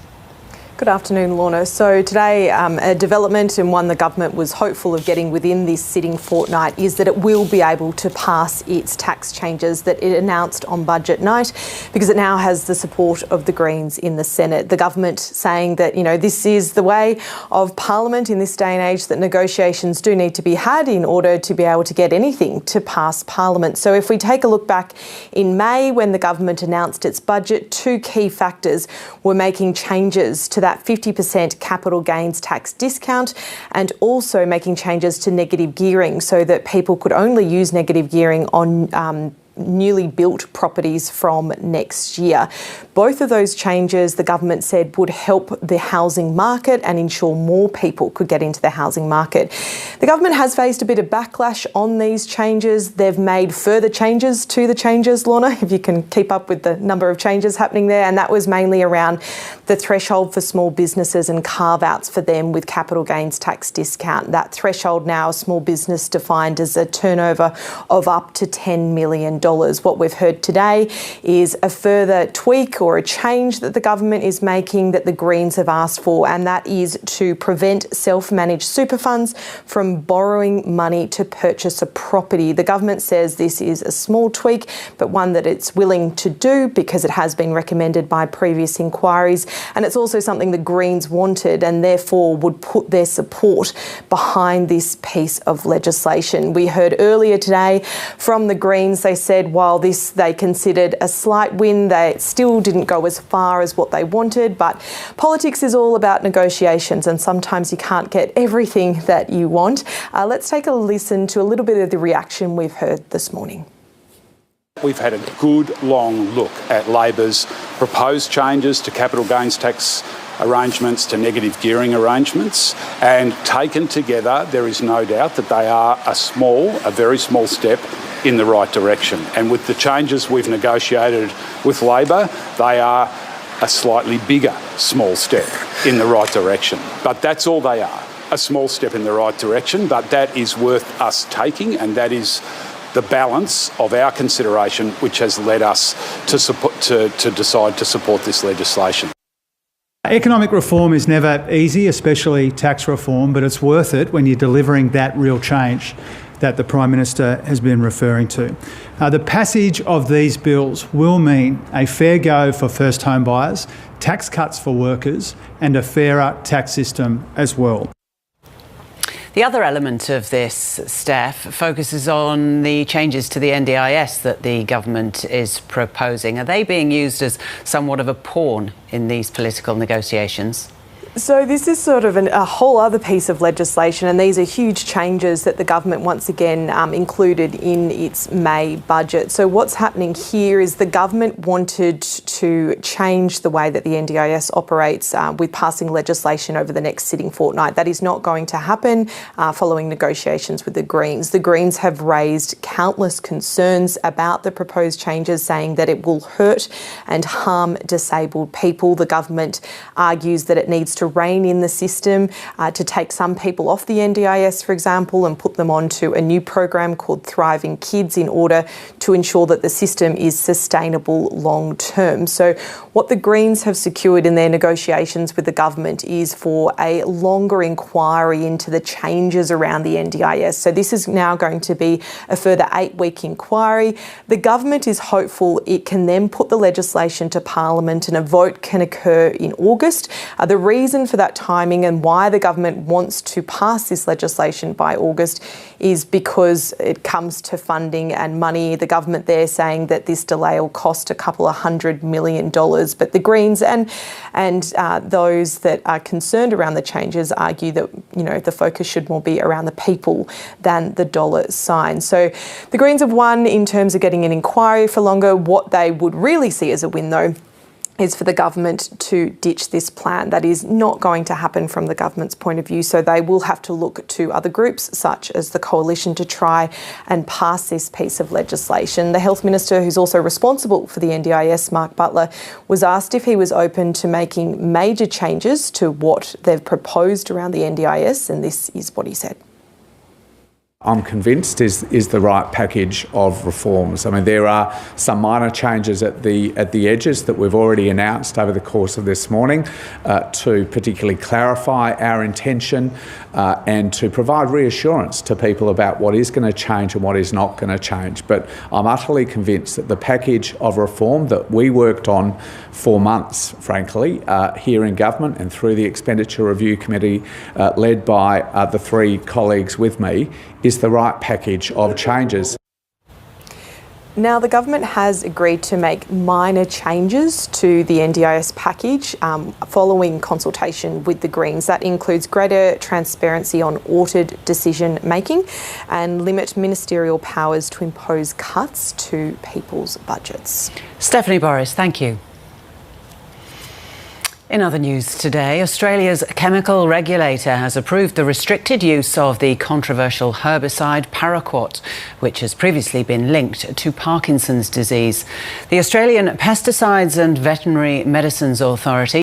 Good afternoon, Lorna. So today, a development and one the government was hopeful of getting within this sitting fortnight is that it will be able to pass its tax changes that it announced on budget night, because it now has the support of the Greens in the Senate. The government saying that, this is the way of Parliament in this day and age, that negotiations do need to be had in order to be able to get anything to pass Parliament. So if we take a look back in May when the government announced its budget, two key factors were making changes to that 50% capital gains tax discount and also making changes to negative gearing so that people could only use negative gearing on newly built properties from next year. Both of those changes, the government said, would help the housing market and ensure more people could get into the housing market. The government has faced a bit of backlash on these changes. They've made further changes to the changes, Lorna, if you can keep up with the number of changes happening there, and that was mainly around the threshold for small businesses and carve-outs for them with capital gains tax discount. That threshold now, a small business defined as a turnover of up to $10 million. What we've heard today is a further tweak or a change that the government is making that the Greens have asked for, and that is to prevent self-managed super funds from borrowing money to purchase a property. The government says this is a small tweak, but one that it's willing to do because it has been recommended by previous inquiries, and it's also something the Greens wanted and therefore would put their support behind this piece of legislation. We heard earlier today from the Greens, they said while this they considered a slight win, they still didn't go as far as what they wanted, but politics is all about negotiations and sometimes you can't get everything that you want. Let's take a listen to a little bit of the reaction we've heard this morning. We've had a good long look at Labor's proposed changes to capital gains tax arrangements to negative gearing arrangements, and taken together, there is no doubt that they are a very small step in the right direction. And with the changes we've negotiated with Labor, they are a slightly bigger small step in the right direction. But that's all they are, a small step in the right direction, but that is worth us taking, and that is the balance of our consideration which has led us to decide to support this legislation. Economic reform is never easy, especially tax reform, but it's worth it when you're delivering that real change that the Prime Minister has been referring to. The passage of these bills will mean a fair go for first home buyers, tax cuts for workers, and a fairer tax system as well. The other element of this, Steph, focuses on the changes to the NDIS that the government is proposing. Are they being used as somewhat of a pawn in these political negotiations? So this is sort of a whole other piece of legislation, and these are huge changes that the government once again included in its May budget. So what's happening here is the government wanted to change the way that the NDIS operates with passing legislation over the next sitting fortnight. That is not going to happen following negotiations with the Greens. The Greens have raised countless concerns about the proposed changes, saying that it will hurt and harm disabled people. The government argues that it needs to rein in the system, to take some people off the NDIS, for example, and put them onto a new program called Thriving Kids in order to ensure that the system is sustainable long term. So what the Greens have secured in their negotiations with the government is for a longer inquiry into the changes around the NDIS. So this is now going to be a further 8-week inquiry. The government is hopeful it can then put the legislation to Parliament and a vote can occur in August. The reason for that timing and why the government wants to pass this legislation by August is because it comes to funding and money. The government there saying that this delay will cost $200 million, but the Greens and those that are concerned around the changes argue that the focus should more be around the people than the dollar sign. So the Greens have won in terms of getting an inquiry for longer. What they would really see as a win, though, is for the government to ditch this plan. That is not going to happen from the government's point of view, so they will have to look to other groups, such as the Coalition, to try and pass this piece of legislation. The Health Minister, who's also responsible for the NDIS, Mark Butler, was asked if he was open to making major changes to what they've proposed around the NDIS, and this is what he said. I'm convinced is the right package of reforms. I mean, there are some minor changes at the edges that we've already announced over the course of this morning to particularly clarify our intention and to provide reassurance to people about what is going to change and what is not going to change. But I'm utterly convinced that the package of reform that we worked on for months, frankly, here in government and through the Expenditure Review Committee led by the 3 colleagues with me is the right package of changes. Now, the government has agreed to make minor changes to the NDIS package following consultation with the Greens. That includes greater transparency on audit decision making and limit ministerial powers to impose cuts to people's budgets. Stephanie Boris, thank you. In other news today, Australia's chemical regulator has approved the restricted use of the controversial herbicide paraquat, which has previously been linked to Parkinson's disease. The Australian Pesticides and Veterinary Medicines Authority